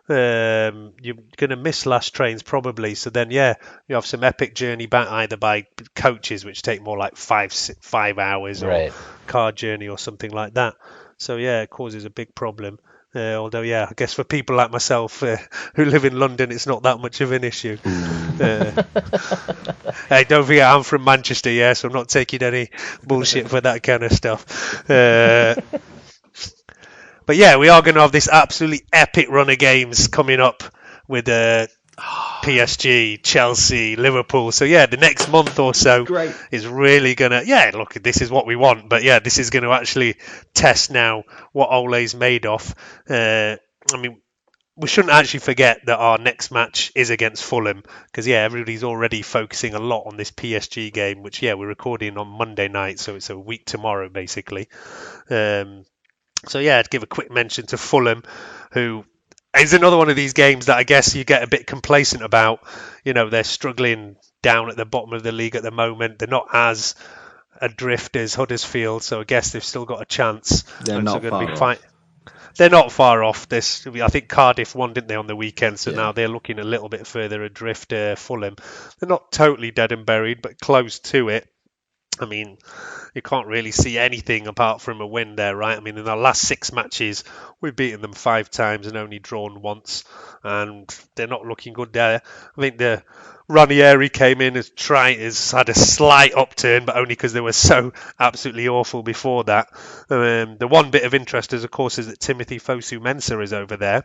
C: You're going to miss last trains probably. So then, you have some epic journey back either by coaches, which take more like 5 hours, or car journey or something like that. So it causes a big problem. Although, I guess for people like myself who live in London, it's not that much of an issue. Hey, don't forget, I'm from Manchester, so I'm not taking any bullshit for that kind of stuff. But we are going to have this absolutely epic run of games coming up with PSG, Chelsea, Liverpool. So the next month or so is really going to, look, this is what we want. But this is going to actually test now what Ole's made of. I mean, we shouldn't actually forget that our next match is against Fulham, because everybody's already focusing a lot on this PSG game, which we're recording on Monday night, so it's a week tomorrow basically. So I'd give a quick mention to Fulham, who is another one of these games that I guess you get a bit complacent about. They're struggling down at the bottom of the league at the moment. They're not as adrift as Huddersfield, so I guess they've still got a chance.
E: They're not far off.
C: They're not far off. I think Cardiff won, didn't they, on the weekend? So now they're looking a little bit further adrift. Fulham, they're not totally dead and buried, but close to it. I mean, you can't really see anything apart from a win there, right? I mean, in our last 6 matches, we've beaten them 5 times and only drawn once, and they're not looking good there. I think the Ranieri came in has had a slight upturn, but only because they were so absolutely awful before that. The one bit of interest, of course, is that Timothy Fosu-Mensah is over there,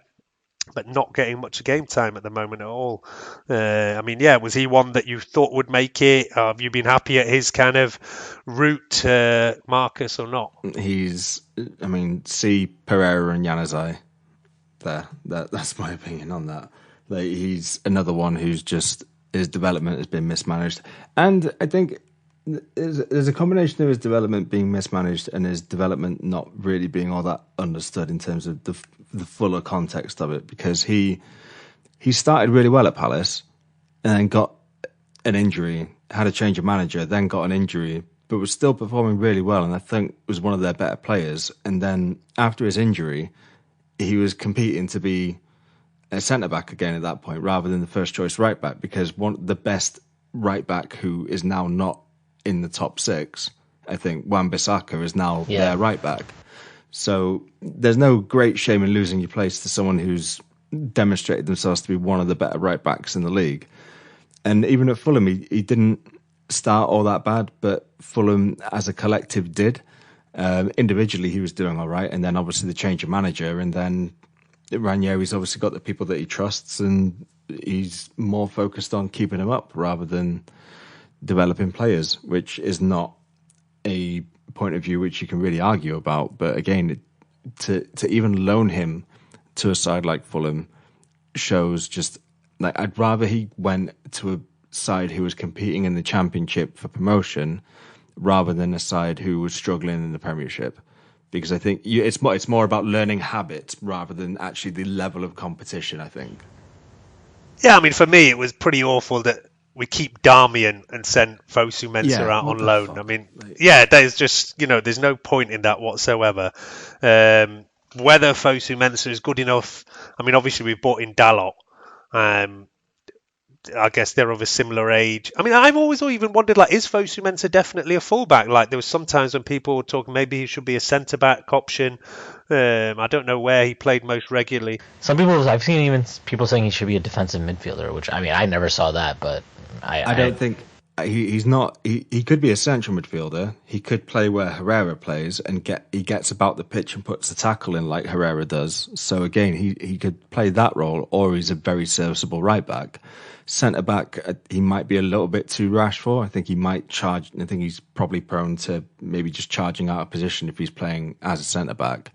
C: but not getting much game time at the moment at all. I mean, was he one that you thought would make it? Have you been happy at his kind of route, Marcus, or not?
E: See Pereira and Januzaj there. That's my opinion on that. He's another one who's just, his development has been mismanaged. And I think there's a combination of his development being mismanaged and his development not really being all that understood in terms of the fuller context of it, because he started really well at Palace and then got an injury, had a change of manager, then got an injury, but was still performing really well, and I think was one of their better players. And then after his injury, he was competing to be a centre-back again at that point, rather than the first-choice right-back, because the best right-back who is now not in the top 6, I think Wan-Bissaka is now their right-back. So there's no great shame in losing your place to someone who's demonstrated themselves to be one of the better right-backs in the league. And even at Fulham, he didn't start all that bad, but Fulham as a collective did. Individually, he was doing all right, and then obviously the change of manager, and then Ranieri's obviously got the people that he trusts, and he's more focused on keeping them up rather than developing players, which is not a point of view which you can really argue about. But again, to even loan him to a side like Fulham shows just like, I'd rather he went to a side who was competing in the Championship for promotion rather than a side who was struggling in the Premiership. Because I think it's more about learning habits rather than actually the level of competition, I think.
C: Yeah, I mean, for me, it was pretty awful that we keep Darmian and send Fosu-Mensah out on loan.
E: Fuck?
C: I mean, there's just, there's no point in that whatsoever. Whether Fosu-Mensah is good enough, I mean, obviously we've bought in Dalot. I guess they're of a similar age. I mean, I've always even wondered, like, is Fosu-Mensah definitely a fullback? Like, there was sometimes when people were talking maybe he should be a centre-back option. I don't know where he played most regularly.
D: I've seen even people saying he should be a defensive midfielder, which, I mean, I never saw that, but I
E: don't think he's not. He could be a central midfielder. He could play where Herrera plays and he gets about the pitch and puts the tackle in like Herrera does. So again, he could play that role, or he's a very serviceable right back. Centre back, he might be a little bit too rash for. I think he might charge. I think he's probably prone to maybe just charging out of position if he's playing as a centre back.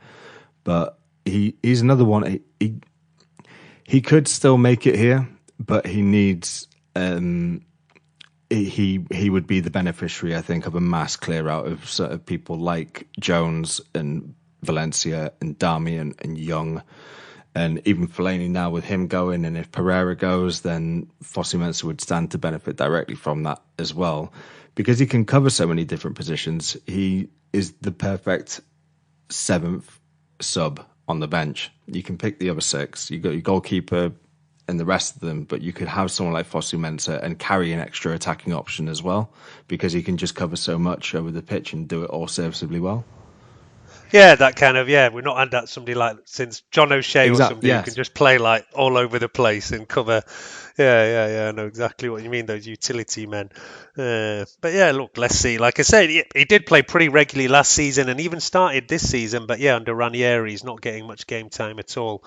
E: But he's another one. He could still make it here, but he needs. He would be the beneficiary, I think, of a mass clear out of sort of people like Jones and Valencia and Darmian and Young. And even Fellaini now with him going, and if Pereira goes, then Fosu-Mensah would stand to benefit directly from that as well. Because he can cover so many different positions, he is the perfect 7th sub on the bench. You can pick the other 6. You got your goalkeeper and the rest of them, but you could have someone like Fosu Mensah and carry an extra attacking option as well, because he can just cover so much over the pitch and do it all serviceably well.
C: Yeah, that kind of, we've not had that somebody like since John O'Shea or somebody who can just play like all over the place and cover. I know exactly what you mean, those utility men. But yeah, look, let's see. Like I said, he did play pretty regularly last season and even started this season, but yeah, under Ranieri, he's not getting much game time at all.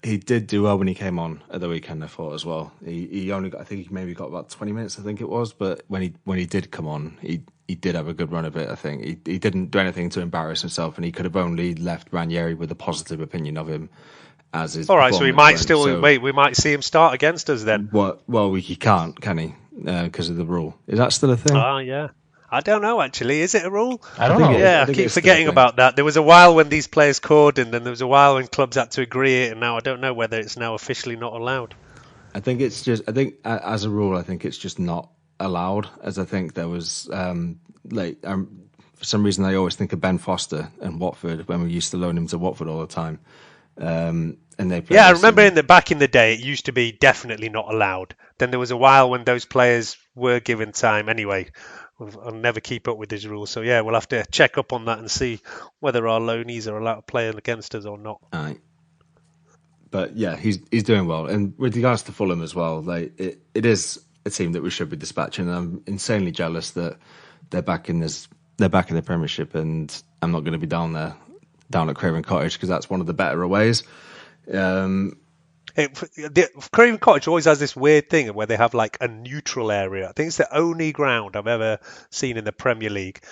E: He did do well when he came on at the weekend, I thought, as well. He only got, I think he maybe got about 20 minutes, I think it was, but when he did come on, he did have a good run of it, I think. He didn't do anything to embarrass himself, and he could have only left Ranieri with a positive opinion of him as his.
C: All right, so we might we might see him start against us then.
E: Well, he can't, can he? Because of the rule. Is that still a thing?
C: Oh, yeah. I don't know, actually. Is it a rule?
D: I don't know.
C: Yeah, I keep forgetting about that. There was a while when these players called, and then there was a while when clubs had to agree it, and now I don't know whether it's now officially not allowed.
E: I think as a rule, I think it's just not allowed, as I think there was, for some reason I always think of Ben Foster and Watford when we used to loan him to Watford all the time. And they
C: I remember back in the day, it used to be definitely not allowed. Then there was a while when those players were given time. Anyway, I'll never keep up with these rules. So yeah, we'll have to check up on that and see whether our loanees are allowed to play against us or not.
E: Aye. But yeah, he's doing well. And with regards to Fulham as well, it is a team that we should be dispatching. And I'm insanely jealous that they're back in the Premiership, and I'm not going to be down at Craven Cottage, because that's one of the better aways. Craven
C: Cottage always has this weird thing where they have like a neutral area. I think it's the only ground I've ever seen in the Premier League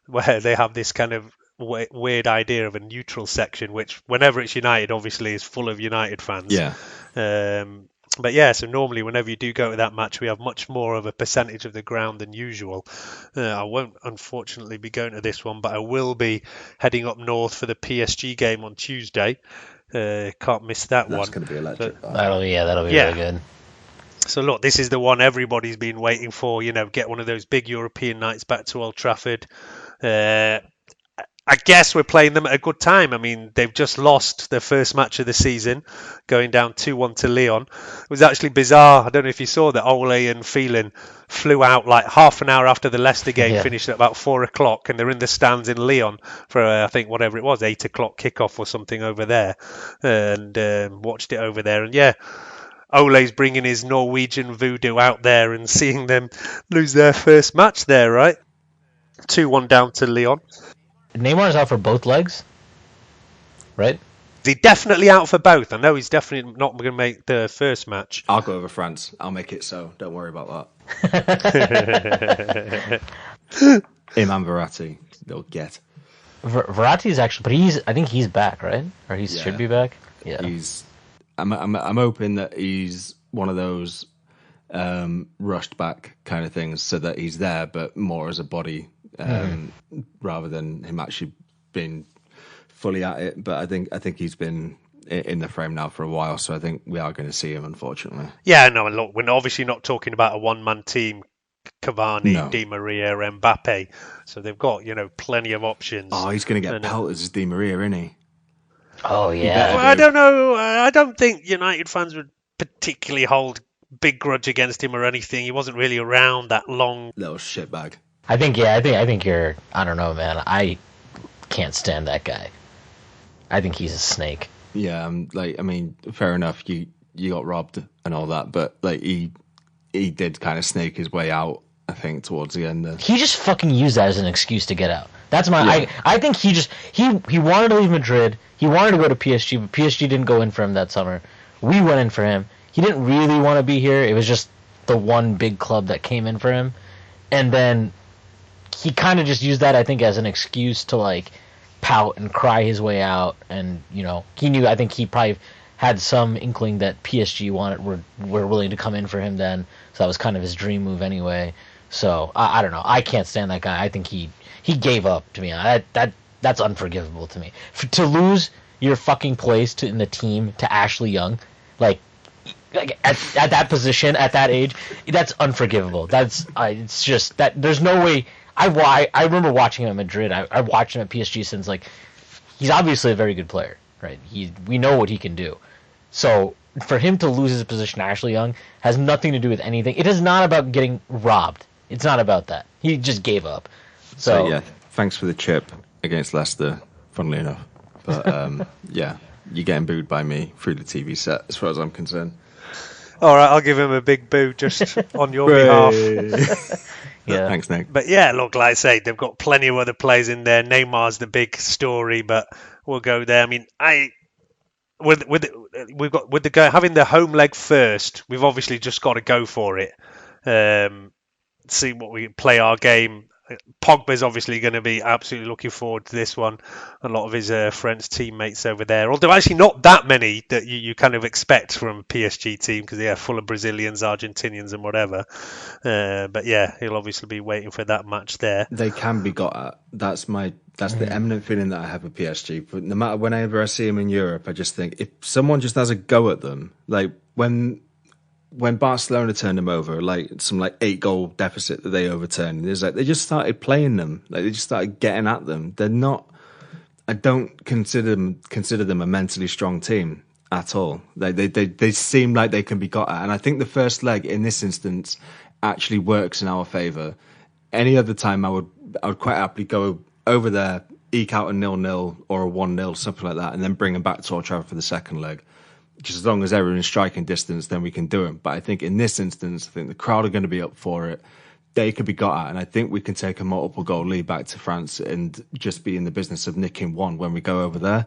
C: where they have this kind of weird idea of a neutral section, which whenever it's United obviously is full of United fans.
E: Yeah.
C: But yeah, so normally whenever you do go to that match, we have much more of a percentage of the ground than usual. I won't unfortunately be going to this one, but I will be heading up north for the PSG game on Tuesday. Can't miss that one.
E: That's going to be electric.
D: That'll be really good.
C: So look, this is the one everybody's been waiting for. Get one of those big European nights back to Old Trafford. I guess we're playing them at a good time. I mean, they've just lost their first match of the season, going down 2-1 to Lyon. It was actually bizarre. I don't know if you saw that Ole and Phelan flew out like half an hour after the Leicester game finished at about 4 o'clock, and they're in the stands in Lyon for, I think, whatever it was, 8 o'clock kickoff or something over there, and watched it over there. And yeah, Ole's bringing his Norwegian voodoo out there and seeing them lose their first match there, right? 2-1 down to Lyon.
D: Neymar's out for both legs, right?
C: Is he definitely out for both? I know he's definitely not going to make the first match.
E: I'll go over France. I'll make it so. Don't worry about that. Him and Verratti, they'll get.
D: Verratti's actually, but I think he's back, right? Or he should be back. Yeah.
E: I'm hoping that he's one of those rushed back kind of things, so that he's there, but more as a body. Rather than him actually being fully at it. But I think he's been in the frame now for a while, so I think we are going to see him, unfortunately.
C: Yeah, no, and look, we're obviously not talking about a one-man team, Cavani, Di Maria, Mbappe, so they've got, plenty of options.
E: Oh, he's going to get pelted as Di Maria, isn't he?
D: Oh, yeah.
C: Well, I don't know. I don't think United fans would particularly hold big grudge against him or anything. He wasn't really around that long.
E: Little shitbag.
D: I think you're. I don't know, man. I can't stand that guy. I think he's a snake.
E: Yeah, fair enough. You got robbed and all that, but he did kind of snake his way out. I think towards the end.
D: He just fucking used that as an excuse to get out. That's my. Yeah. I think he wanted to leave Madrid. He wanted to go to PSG, but PSG didn't go in for him that summer. We went in for him. He didn't really want to be here. It was just the one big club that came in for him, and then he kind of just used that, I think, as an excuse to pout and cry his way out. And he knew. I think he probably had some inkling that PSG were willing to come in for him then. So that was kind of his dream move anyway. So I don't know. I can't stand that guy. I think he gave up to me. That's unforgivable to me. To lose your fucking place in the team to Ashley Young, like at that position at that age, that's unforgivable. It's just that there's no way. I remember watching him at Madrid. I watched him at PSG since he's obviously a very good player, right? We know what he can do. So for him to lose his position to Ashley Young has nothing to do with anything. It is not about getting robbed. It's not about that. He just gave up.
E: So yeah, thanks for the chip against Leicester, funnily enough. But yeah, you're getting booed by me through the TV set, as far as I'm concerned.
C: All right, I'll give him a big boo just on your behalf.
D: Yeah.
E: Thanks, Nick.
C: But yeah, look, like I say, they've got plenty of other players in there. Neymar's the big story, but we'll go there. I mean, having the home leg first, we've obviously just got to go for it. See what we play our game. Pogba's obviously going to be absolutely looking forward to this one. A lot of his French teammates over there, although actually not that many that you kind of expect from a PSG team, because they're full of Brazilians, Argentinians and whatever. But yeah, he'll obviously be waiting for that match there.
E: They can be got at. That's the eminent feeling that I have with PSG. But no matter, whenever I see them in Europe, I just think if someone just has a go at them, like when Barcelona turned them over, like some 8-goal deficit that they overturned, there's they just started playing them, they just started getting at them. They're not. I don't consider them a mentally strong team at all. They seem like they can be got at, and I think the first leg in this instance actually works in our favour. Any other time, I would quite happily go over there, eke out a 0-0 or a 1-0, something like that, and then bring them back to Old Trafford for the second leg. Just as long as everyone's in striking distance, then we can do it. But I think in this instance, I think the crowd are going to be up for it. They could be got at, and I think we can take a multiple goal lead back to France and just be in the business of nicking one when we go over there.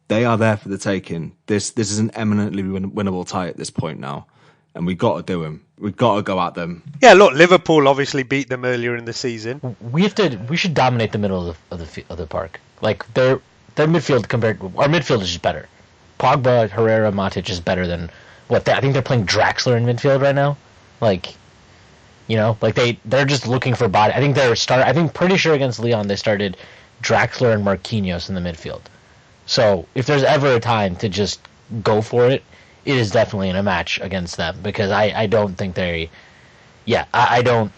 E: They are there for the taking. This is an eminently winnable tie at this point now, and we've got to do them. We've got to go at them.
C: Yeah, look, Liverpool obviously beat them earlier in the season.
D: We should dominate the middle of the park. Like their midfield our midfield is just better. Pogba, Herrera, Matic is better than what I think they're playing Draxler in midfield right now. Like, they're just looking for body. I think pretty sure against Lyon they started Draxler and Marquinhos in the midfield. So if there's ever a time to just go for it, it is definitely in a match against them, because I don't think they. Yeah, I don't.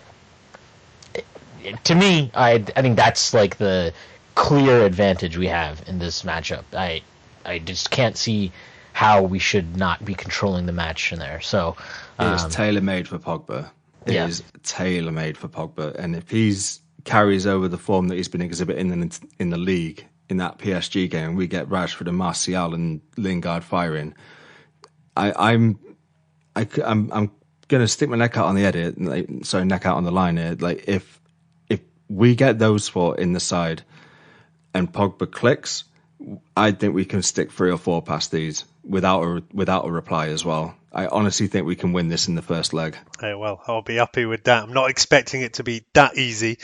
D: To me, I think that's like the clear advantage we have in this matchup. I just can't see how we should not be controlling the match in there. So
E: it is tailor-made for Pogba. It is tailor-made for Pogba, and if he's carries over the form that he's been exhibiting in the league in that PSG game, we get Rashford and Martial and Lingard firing. I'm gonna stick my neck out on the edit. Neck out on the line here. Like if we get those four in the side and Pogba clicks, I think we can stick 3 or 4 past these without a reply as well. I honestly think we can win this in the first leg.
C: Hey, well, I'll be happy with that. I'm not expecting it to be that easy.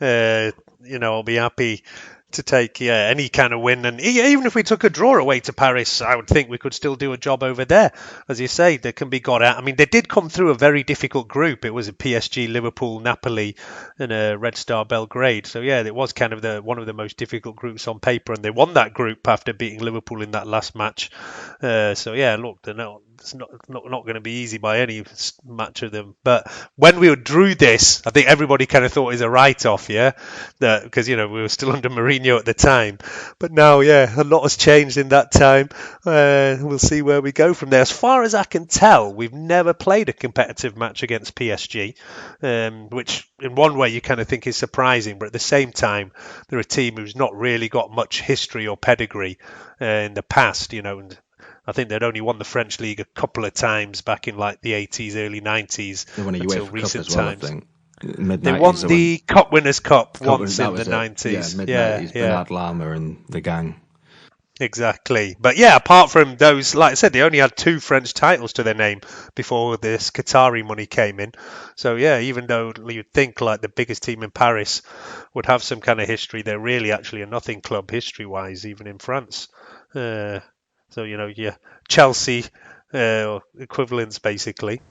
C: I'll be happy to take any kind of win. And even if we took a draw away to Paris, I would think we could still do a job over there. As you say, they can be got at. I mean, they did come through a very difficult group. It was a PSG, Liverpool, Napoli, and a Red Star Belgrade. So, yeah, it was kind of one of the most difficult groups on paper. And they won that group after beating Liverpool in that last match. So, yeah, look, it's not going to be easy by any match of them. But when we drew this, I think everybody kind of thought it was a write-off, yeah? Because, we were still under Mourinho at the time. But now, yeah, a lot has changed in that time. We'll see where we go from there. As far as I can tell, we've never played a competitive match against PSG, which in one way you kind of think is surprising. But at the same time, they're a team who's not really got much history or pedigree in the past, and I think they'd only won the French league a couple of times back in like the 80s, early 90s.
E: They won a UEFA
C: recent
E: Cup as well,
C: times.
E: I think.
C: They won the Cup Winners' Cup once in the 90s.
E: Yeah, mid-90s, Bernard Lama and the gang.
C: Exactly. But yeah, apart from those, like I said, they only had 2 French titles to their name before this Qatari money came in. So yeah, even though you'd think like the biggest team in Paris would have some kind of history, they're really actually a nothing club history-wise, even in France. So, Chelsea equivalents, basically.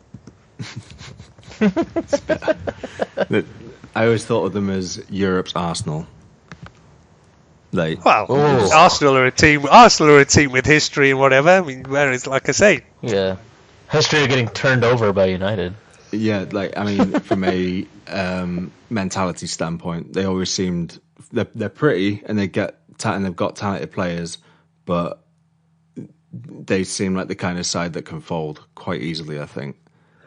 E: I always thought of them as Europe's Arsenal.
C: Arsenal are a team with history and whatever. I mean, whereas, like I say,
D: history of getting turned over by United.
E: Yeah, from a mentality standpoint, they always seemed they're pretty and they get and they've got talented players, but they seem like the kind of side that can fold quite easily, I think.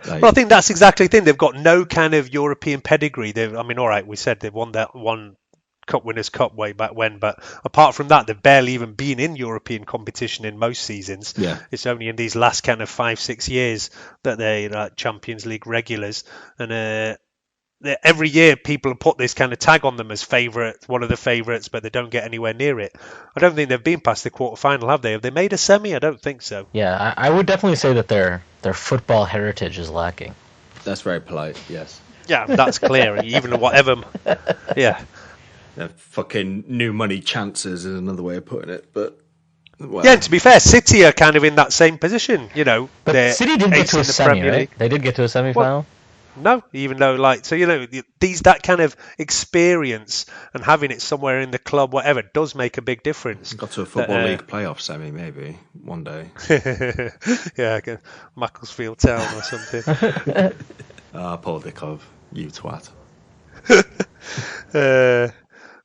C: Well, I think that's exactly the thing. They've got no kind of European pedigree. I mean, all right, we said they've won that one Cup Winners' Cup way back when, but apart from that, they've barely even been in European competition in most seasons.
E: Yeah.
C: It's only in these last kind of 5-6 years that they're Champions League regulars. And every year people have put this kind of tag on them as one of the favourites, but they don't get anywhere near it. I don't think they've been past the quarter-final, have they? Have they made a semi? I don't think so.
D: Yeah, I would definitely say that their football heritage is lacking.
E: That's very polite, yes.
C: Yeah, that's clear. Even whatever. Yeah.
E: Fucking new money chances is another way of putting it, but well.
C: Yeah, and to be fair, City are kind of in that same position,
D: But City did get to a semi, right?
C: League.
D: They did get to a semi-final.
C: No, even though that kind of experience and having it somewhere in the club, whatever, does make a big difference.
E: Got to a football league playoff semi, maybe one day.
C: Yeah, Macclesfield Town or something.
E: Paul Dickov, you twat.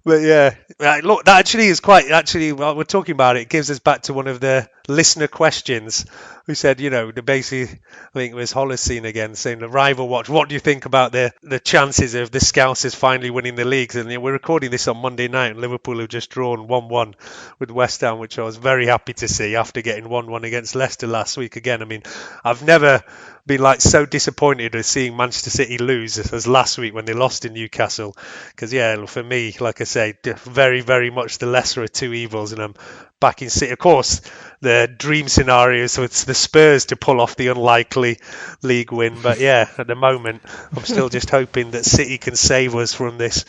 C: But yeah, look, that actually is while we're talking about it gives us back to one of the listener questions. We said, basically, I think it was Holocene again, saying the rival watch. What do you think about the chances of the Scousers finally winning the leagues? And we're recording this on Monday night, and Liverpool have just drawn 1-1 with West Ham, which I was very happy to see after getting 1-1 against Leicester last week again. I mean, I've never been so disappointed as seeing Manchester City lose as last week when they lost to Newcastle. Because, for me, like I say, very, very much the lesser of two evils, and I'm backing City. Of course, the dream scenario, so it's the Spurs to pull off the unlikely league win. But yeah, at the moment, I'm still just hoping that City can save us from this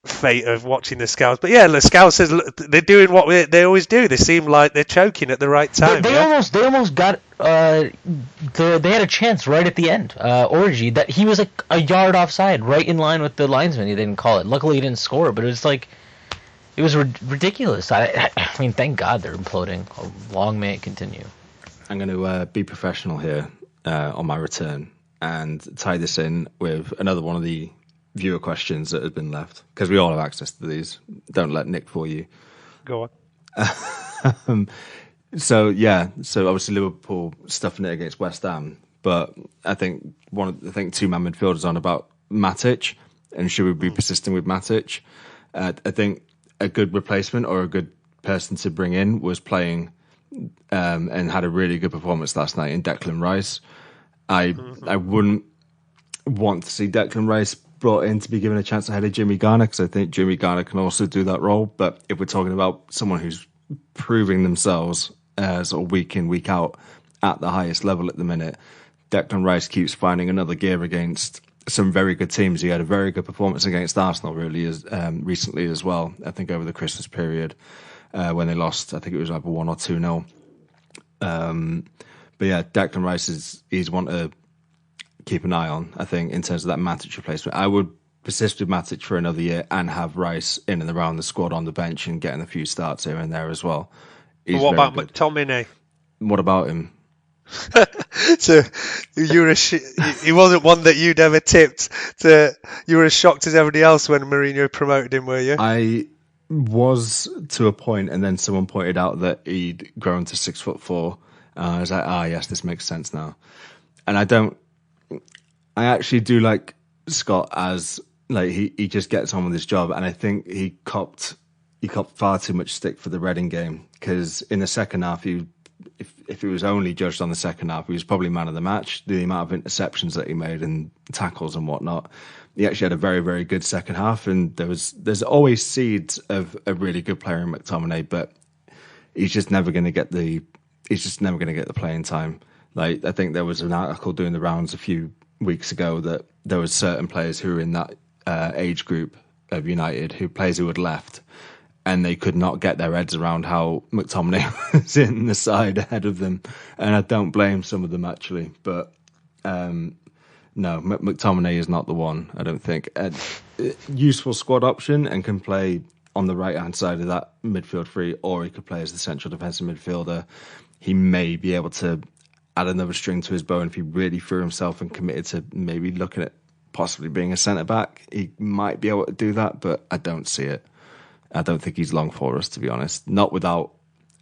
C: fate of watching the Scouts. But yeah, the Scouts, they're doing what they always do. They seem like they're choking at the right time.
D: They almost got they had a chance right at the end. Origi, that he was a yard offside, right in line with the linesman. He didn't call it. Luckily, he didn't score, but it was it was ridiculous. I mean, thank God they're imploding. Long may it continue.
E: I'm going to be professional here on my return and tie this in with another one of the viewer questions that has been left, because we all have access to these. Don't let Nick fool you.
C: Go on.
E: So obviously Liverpool stuffing it against West Ham, but I think two-man midfielders on about Matic, and should we be persisting with Matic? I think a good replacement or a good person to bring in was playing and had a really good performance last night in Declan Rice. I wouldn't want to see Declan Rice brought in to be given a chance ahead of Jimmy Garner, because I think Jimmy Garner can also do that role. But if we're talking about someone who's proving themselves sort of week in, week out at the highest level at the minute, Declan Rice keeps finding another gear against some very good teams. He had a very good performance against Arsenal recently as well, I think over the Christmas period when they lost. I think it was either 1 or 2-0. But yeah, Declan Rice he's one to keep an eye on, I think, in terms of that Matic replacement. I would persist with Matic for another year and have Rice in and around the squad on the bench and getting a few starts here and there as well.
C: What about McTominay?
E: What about him?
C: So he wasn't one that you'd ever tipped. You were as shocked as everybody else when Mourinho promoted him, were you?
E: I was to a point, and then someone pointed out that he'd grown to 6'4". I was like, yes, this makes sense now. And I actually do like Scott as he just gets on with his job, and I think he copped far too much stick for the Reading game, because in the second half, if he was only judged on the second half, he was probably man of the match. The amount of interceptions that he made and tackles and whatnot, he actually had a very, very good second half, and there's always seeds of a really good player in McTominay, but he's just never going to get the playing time. I think there was an article doing the rounds a few weeks ago that there was certain players who were in that age group of United who had left, and they could not get their heads around how McTominay was in the side ahead of them. And I don't blame some of them, actually. But no, McTominay is not the one, I don't think. A useful squad option, and can play on the right-hand side of that midfield three, or he could play as the central defensive midfielder. He may be able to add another string to his bow, and if he really threw himself and committed to maybe looking at possibly being a centre-back, he might be able to do that, but I don't see it. I don't think he's long for us, to be honest. Not without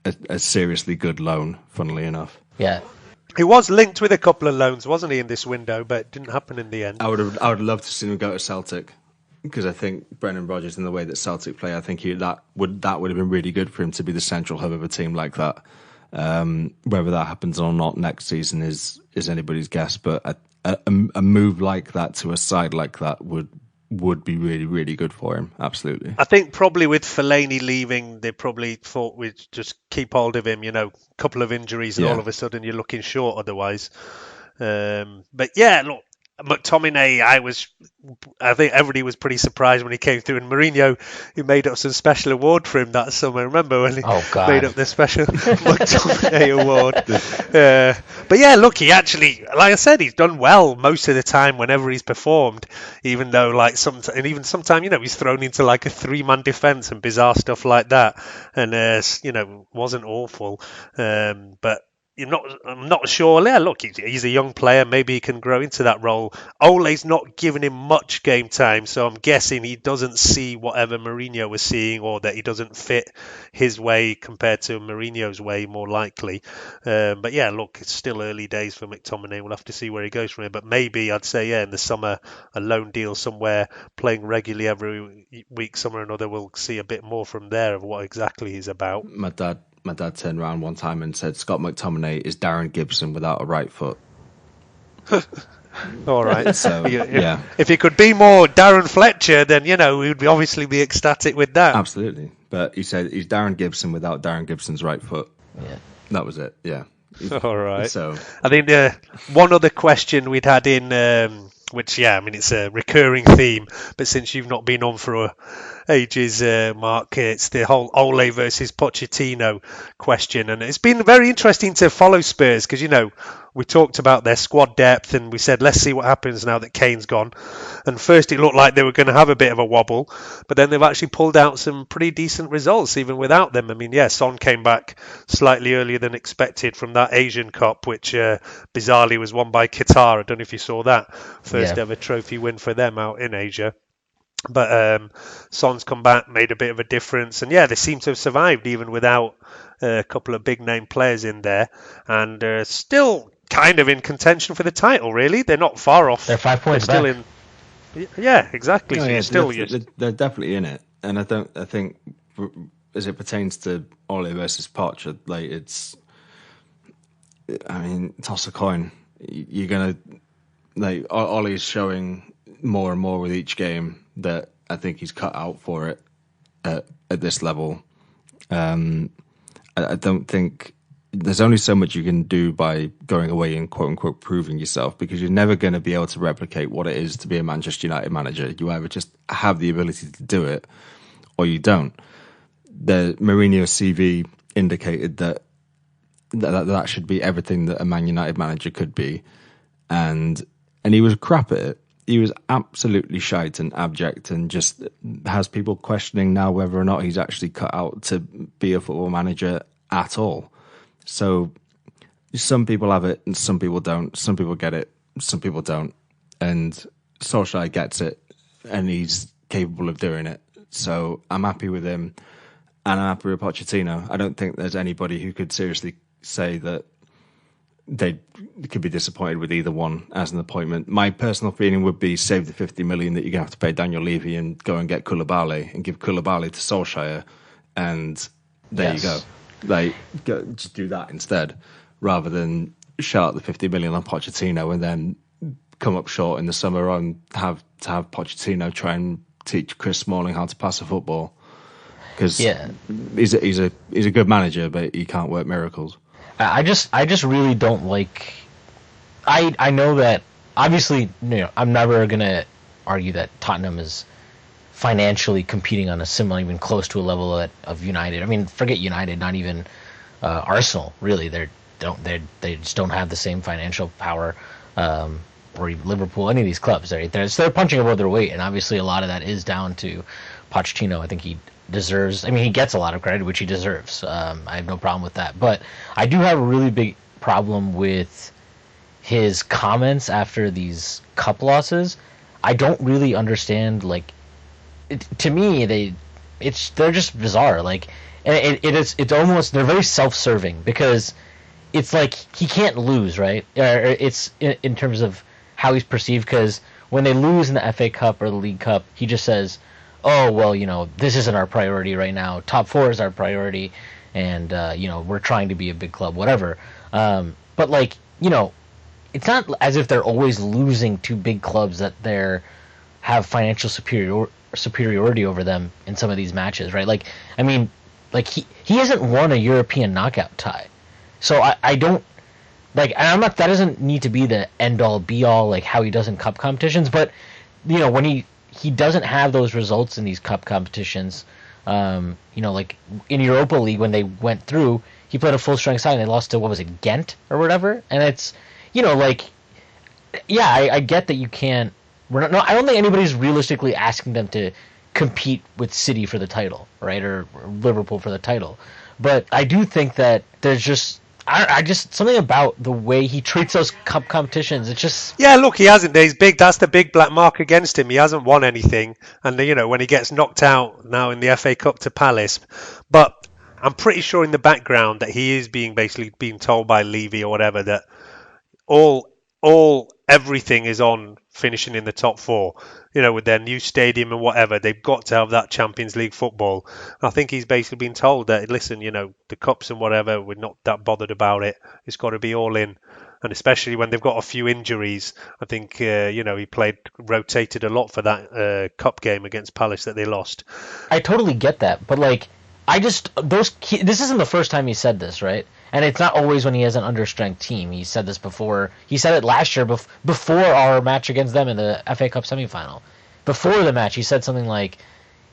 E: a seriously good loan, funnily enough.
D: Yeah.
C: He was linked with a couple of loans, wasn't he, in this window, but it didn't happen in the end.
E: I would love to see him go to Celtic, because I think Brendan Rodgers, in the way that Celtic play, I think that would have been really good for him to be the central hub of a team like that. Whether that happens or not next season is anybody's guess, but a move like that to a side like that would be really, really good for him. Absolutely.
C: I think probably with Fellaini leaving, they probably thought we'd just keep hold of him, a couple of injuries and all of a sudden you're looking short otherwise. But yeah, look, McTominay, I think everybody was pretty surprised when he came through, and Mourinho, he made up some special award for him that summer. Remember when he made up the special McTominay award? But yeah, look, he actually, like I said, he's done well most of the time whenever he's performed, even though sometimes, he's thrown into like a 3-man defence and bizarre stuff like that, and wasn't awful. But I'm not sure. Yeah, look, he's a young player. Maybe he can grow into that role. Ole's not giving him much game time, so I'm guessing he doesn't see whatever Mourinho was seeing, or that he doesn't fit his way compared to Mourinho's way, more likely. But yeah, look, it's still early days for McTominay. We'll have to see where he goes from here. But maybe I'd say, in the summer, a loan deal somewhere, playing regularly every week, somewhere or another, we'll see a bit more from there of what exactly he's about.
E: My dad turned around one time and said, Scott McTominay is Darren Gibson without a right foot.
C: All right.
E: So,
C: if he could be more Darren Fletcher, then, we would obviously be ecstatic with that.
E: Absolutely. But he said he's Darren Gibson without Darren Gibson's right foot.
D: Yeah.
E: That was it. Yeah.
C: All right.
E: So
C: I think one other question we'd had in, which, it's a recurring theme, but since you've not been on for ages, Mark, it's the whole Ole versus Pochettino question. And it's been very interesting to follow Spurs because, we talked about their squad depth and we said, let's see what happens now that Kane's gone. And first it looked like they were going to have a bit of a wobble, but then they've actually pulled out some pretty decent results even without them. Son came back slightly earlier than expected from that Asian Cup, which bizarrely was won by Qatar. I don't know if you saw that. First ever trophy win for them out in Asia. But Son's come back, made a bit of a difference. And they seem to have survived even without a couple of big name players in there. And still kind of in contention for the title, really. They're not far off.
D: They're 5 points
C: still
D: back.
C: Yeah, exactly.
E: No,
C: So
E: they're definitely in it. And I think as it pertains to Ole versus Poch, toss a coin. You're going to... Ole's showing more and more with each game that I think he's cut out for it at this level. I don't think there's only so much you can do by going away and quote unquote proving yourself, because you're never going to be able to replicate what it is to be a Manchester United manager. You either just have the ability to do it or you don't. The Mourinho CV indicated that should be everything that a Man United manager could be, and he was crap at it. He was absolutely shite and abject, and just has people questioning now whether or not he's actually cut out to be a football manager at all. So some people have it and some people don't. Some people get it, some people don't. And Solskjaer gets it and he's capable of doing it. So I'm happy with him and I'm happy with Pochettino. I don't think there's anybody who could seriously say that they could be disappointed with either one as an appointment. My personal feeling would be save the 50 million that you're going to have to pay Daniel Levy and go and get Koulibaly and give Koulibaly to Solskjaer, and there you go. Just do that instead, rather than shell out the 50 million on Pochettino and then come up short in the summer and have Pochettino try and teach Chris Smalling how to pass a football, because he's a good manager, but he can't work miracles.
D: I just really don't like. I know that obviously, I'm never gonna argue that Tottenham is financially competing on a similar, even close to a level of United. I mean, forget United, not even Arsenal. Really, they just don't have the same financial power, or even Liverpool, any of these clubs. They're punching above their weight, and obviously a lot of that is down to Pochettino. I think he deserves. I mean, he gets a lot of credit, which he deserves. I have no problem with that, but I do have a really big problem with his comments after these cup losses. I don't really understand. To me, they're just bizarre. Like, and it's almost, they're very self-serving, because it's like he can't lose, right? Or it's in terms of how he's perceived, because when they lose in the FA Cup or the League Cup, he just says, "Oh well, this isn't our priority right now. Top 4 is our priority, and we're trying to be a big club, whatever." But like, it's not as if they're always losing to big clubs that have financial superiority over them in some of these matches, right? Like, I mean, like he hasn't won a European knockout tie, so I don't like. And I'm not. That doesn't need to be the end all be all, like how he does in cup competitions. But when he doesn't have those results in these cup competitions, like in Europa League when they went through, he played a full strength side and they lost to, what was it, Ghent or whatever. And it's like, yeah, I get that you can't. We're not. No, I don't think anybody's realistically asking them to compete with City for the title, right, or Liverpool for the title. But I do think that there's just, I just something about the way he treats those cup competitions. It's just,
C: yeah. Look, he hasn't. He's big. That's the big black mark against him. He hasn't won anything, and when he gets knocked out now in the FA Cup to Palace, but I'm pretty sure in the background that he is basically being told by Levy or whatever that everything is on finishing in the top 4, with their new stadium and whatever. They've got to have that Champions League football. I think he's basically been told that, listen, the cups and whatever, we're not that bothered about it. It's got to be all in. And especially when they've got a few injuries. I think, he rotated a lot for that cup game against Palace that they lost.
D: I totally get that. But like, this isn't the first time he said this, right? And it's not always when he has an understrength team. He said this before. He said it last year before our match against them in the FA Cup semifinal. Before the match, he said something like,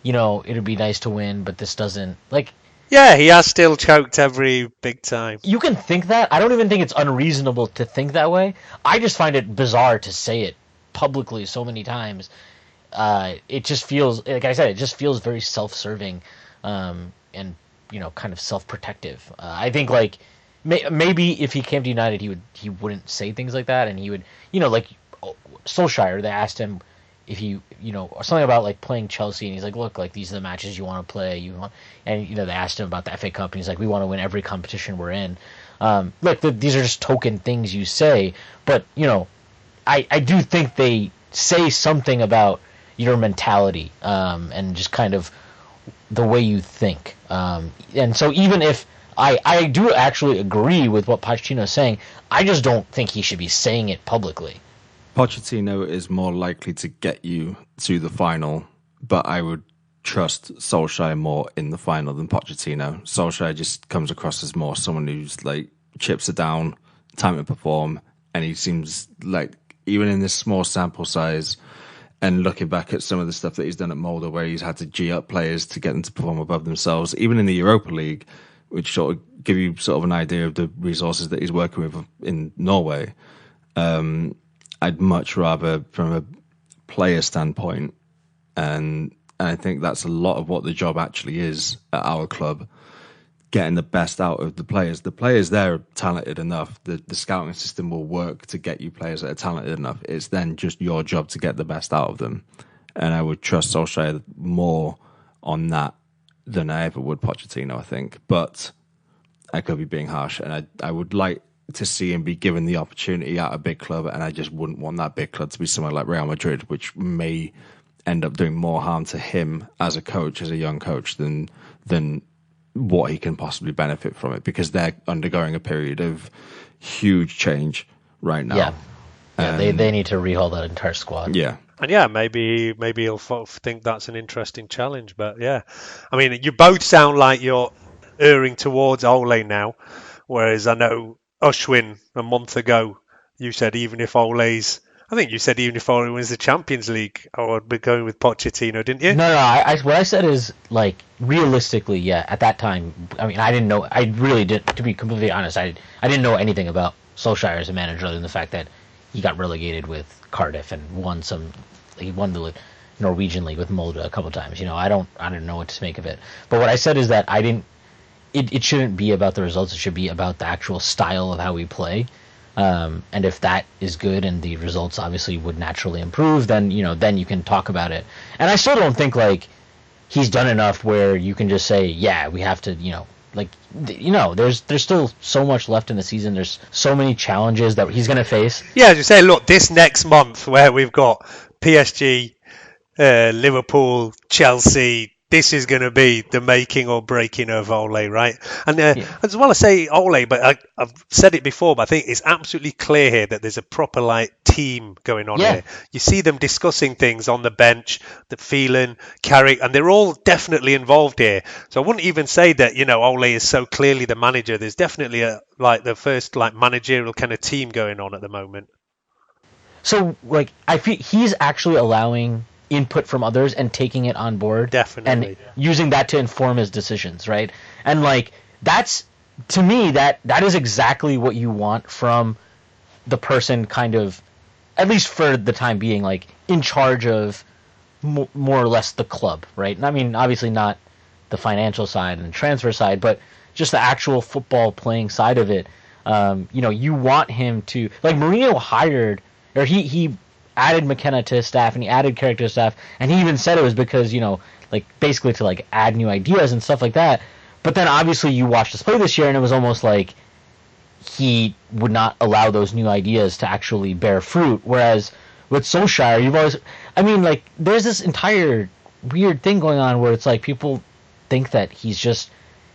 D: it'd be nice to win, but this doesn't, like...
C: Yeah, he has still choked every big time.
D: You can think that. I don't even think it's unreasonable to think that way. I just find it bizarre to say it publicly so many times. It just feels, like I said, it just feels very self-serving, and kind of self-protective. I think like maybe if he came to United, he wouldn't say things like that, and he would, like Solskjaer. They asked him if he, something about like playing Chelsea, and he's like, look, like these are the matches you want to play. And they asked him about the FA Cup, and he's like, we want to win every competition we're in. Look, these are just token things you say, but I do think they say something about your mentality, and just kind of the way you think. And so even if I do actually agree with what Pochettino is saying, I just don't think he should be saying it publicly.
E: Pochettino is more likely to get you to the final, but I would trust Solskjaer more in the final than Pochettino. Solskjaer just comes across as more someone who's like chips it down, time to perform, and he seems like, even in this small sample size, and looking back at some of the stuff that he's done at Molde, where he's had to G up players to get them to perform above themselves, even in the Europa League, which sort of give you sort of an idea of the resources that he's working with in Norway. I'd much rather, from a player standpoint, and I think that's a lot of what the job actually is at our club, getting the best out of the players. The players there are talented enough. The scouting system will work to get you players that are talented enough. It's then just your job to get the best out of them. And I would trust Solskjaer more on that than I ever would Pochettino, I think. But I could be being harsh. And I would like to see him be given the opportunity at a big club. And I just wouldn't want that big club to be somewhere like Real Madrid, which may end up doing more harm to him as a coach, as a young coach, than what he can possibly benefit from it, because they're undergoing a period of huge change right now.
D: Yeah, they need to rehaul that entire squad.
E: Yeah.
C: And yeah, maybe he'll think that's an interesting challenge. But yeah, I mean, you both sound like you're erring towards Ole now, whereas I know Ashwin a month ago, you said even if Ole wins the Champions League, I would be going with Pochettino, didn't you?
D: No. What I said is, like, realistically, yeah. At that time, I mean, I didn't know. I really did. To be completely honest, I didn't know anything about Solskjaer as a manager other than the fact that he got relegated with Cardiff and won the Norwegian League with Molde a couple times. I didn't know what to make of it. But what I said is that I didn't. It shouldn't be about the results. It should be about the actual style of how we play. And if that is good and the results obviously would naturally improve, then then you can talk about it. And I still don't think, like, he's done enough where you can just say, yeah, we have to, there's still so much left in the season. There's so many challenges that he's going to face.
C: Yeah, as you say, look, this next month where we've got PSG, Liverpool, Chelsea, this is going to be the making or breaking of Ole, right? And as well as say Ole, but I've said it before, but I think it's absolutely clear here that there's a proper team going on here. You see them discussing things on the bench, the feeling, Carrick, and they're all definitely involved here. So I wouldn't even say that, Ole is so clearly the manager. There's definitely the first managerial kind of team going on at the moment.
D: So I feel he's actually allowing input from others and taking it on board,
C: definitely,
D: and using that to inform his decisions, right? And that's, to me, that is exactly what you want from the person, kind of, at least for the time being, in charge of more or less the club, right? And I mean, obviously not the financial side and transfer side, but just the actual football playing side of it. You want him to, Mourinho hired, or he added McKenna to his staff, and he added Carrick to his staff, and he even said it was because, basically to add new ideas and stuff like that. But then obviously you watched us play this year, and it was almost like he would not allow those new ideas to actually bear fruit. Whereas with Solskjaer, you've always, there's this entire weird thing going on where it's people think that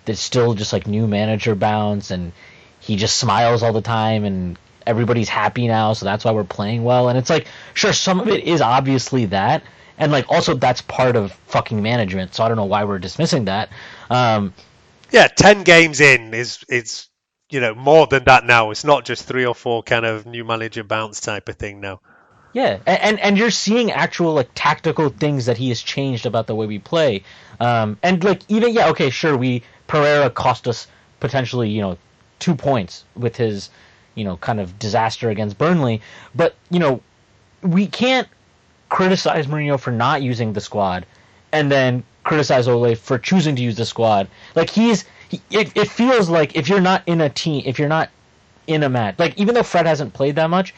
D: there's still just new manager bounce, and he just smiles all the time, and everybody's happy now, so that's why we're playing well. And it's sure, some of it is obviously that, and also that's part of fucking management, so I don't know why we're dismissing that.
C: 10 games in is more than that now. It's not just 3 or 4 kind of new manager bounce type of thing now.
D: Yeah, and you're seeing actual tactical things that he has changed about the way we play. And even, okay, sure, Pereira cost us potentially 2 points with his kind of disaster against Burnley. But, we can't criticize Mourinho for not using the squad and then criticize Ole for choosing to use the squad. It feels like if you're not in a team, if you're not in a match, even though Fred hasn't played that much,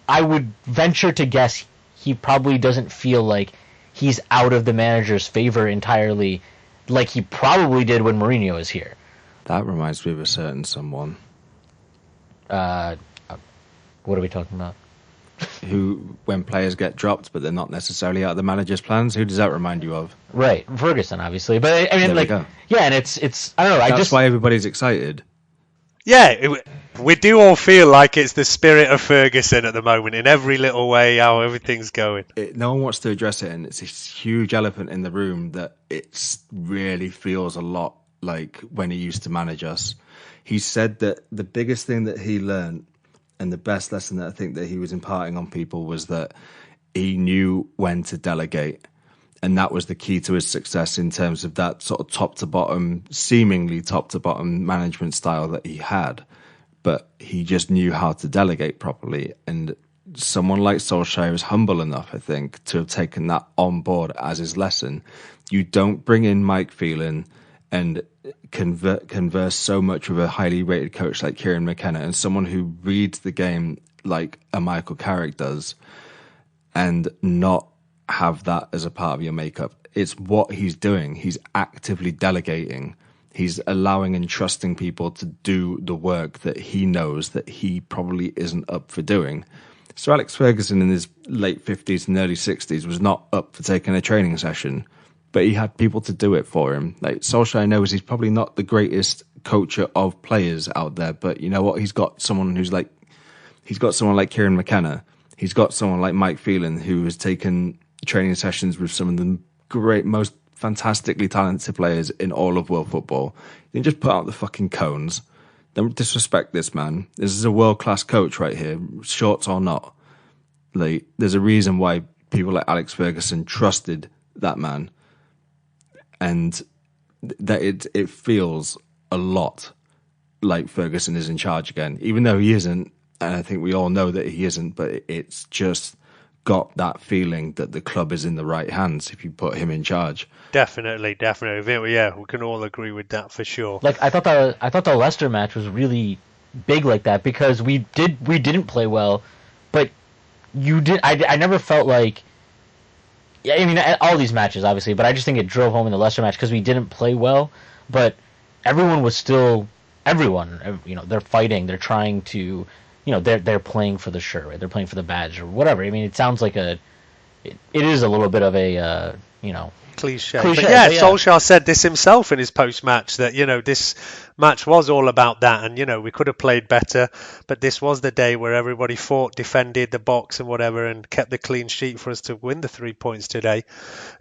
D: I would venture to guess he probably doesn't feel like he's out of the manager's favor entirely, like he probably did when Mourinho is here.
E: That reminds me of a certain someone.
D: What are we talking about?
E: Who, when players get dropped, but they're not necessarily out of the manager's plans, who does that remind you of?
D: Right, Ferguson, obviously. But I mean, yeah, and it's I don't know.
E: That's why everybody's excited.
C: Yeah, we do all feel like it's the spirit of Ferguson at the moment in every little way, how everything's going.
E: No one wants to address it, and it's a huge elephant in the room that it really feels a lot like when he used to manage us. He said that the biggest thing that he learned, and the best lesson that I think that he was imparting on people, was that he knew when to delegate. And that was the key to his success in terms of that sort of top to bottom, seemingly top to bottom management style that he had. But he just knew how to delegate properly. And someone like Solskjaer is humble enough, I think, to have taken that on board as his lesson. You don't bring in Mike Phelan and converse so much with a highly rated coach like Kieran McKenna and someone who reads the game like a Michael Carrick does, and not have that as a part of your makeup. It's what he's doing. He's actively delegating. He's allowing and trusting people to do the work that he knows that he probably isn't up for doing. So Alex Ferguson in his late 50s and early 60s was not up for taking a training session, but he had people to do it for him. Like Solskjaer knows he's probably not the greatest coacher of players out there, but you know what? He's got someone like Kieran McKenna. He's got someone like Mike Phelan who has taken training sessions with some of the great, most fantastically talented players in all of world football. You can just put out the fucking cones. Don't disrespect this man. This is a world-class coach right here, shorts or not. Like, there's a reason why people like Alex Ferguson trusted that man, and that it feels a lot like Ferguson is in charge again, even though he isn't. And I think we all know that he isn't, but it's just got that feeling that the club is in the right hands if you put him in charge.
C: Definitely. Yeah, we can all agree with that for sure.
D: I thought the Leicester match was really big like that, because we didn't play well, but you did. I never felt like Yeah, I mean, all these matches, obviously, but I just think it drove home in the Leicester match because we didn't play well, but everyone was still everyone. They're fighting, they're trying to, they're playing for the shirt, right? They're playing for the badge or whatever. I mean, it sounds like it is a little bit of a
C: cliche.
D: But
C: Solskjaer said this himself in his post-match that this match was all about that, and we could have played better, but this was the day where everybody fought, defended the box and whatever, and kept the clean sheet for us to win the 3 points today.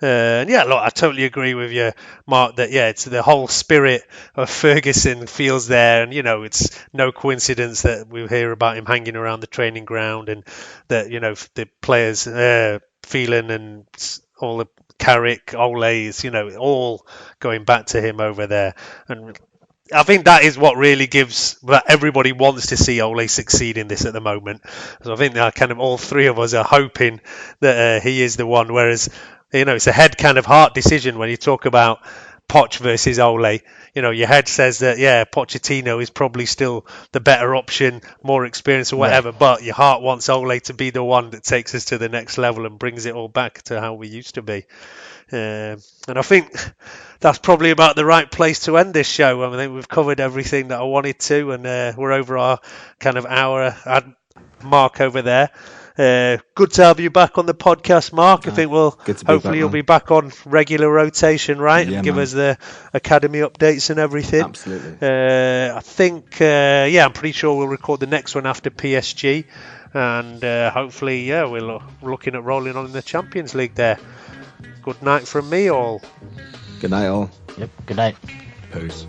C: And look, I totally agree with you, Mark, that it's the whole spirit of Ferguson feels there, and it's no coincidence that we hear about him hanging around the training ground, and that the players feeling and all the Carrick, Ole's, all going back to him over there. And I think that is what really gives that everybody wants to see Ole succeed in this at the moment. So I think that kind of all three of us are hoping that he is the one. Whereas, it's a head kind of heart decision when you talk about Poch versus Ole. Your head says that, Pochettino is probably still the better option, more experience or whatever, right. But your heart wants Ole to be the one that takes us to the next level and brings it all back to how we used to be. And I think that's probably about the right place to end this show. I think we've covered everything that I wanted to, and we're over our kind of hour mark over there. Good to have you back on the podcast, Mark. I think hopefully you'll be back on regular rotation, right?
E: Yeah,
C: and give us the academy updates and everything.
E: Absolutely.
C: I think, I'm pretty sure we'll record the next one after PSG, and hopefully, we're looking at rolling on in the Champions League there. Good night from me all.
E: Good night all.
D: Yep, good night.
E: Peace.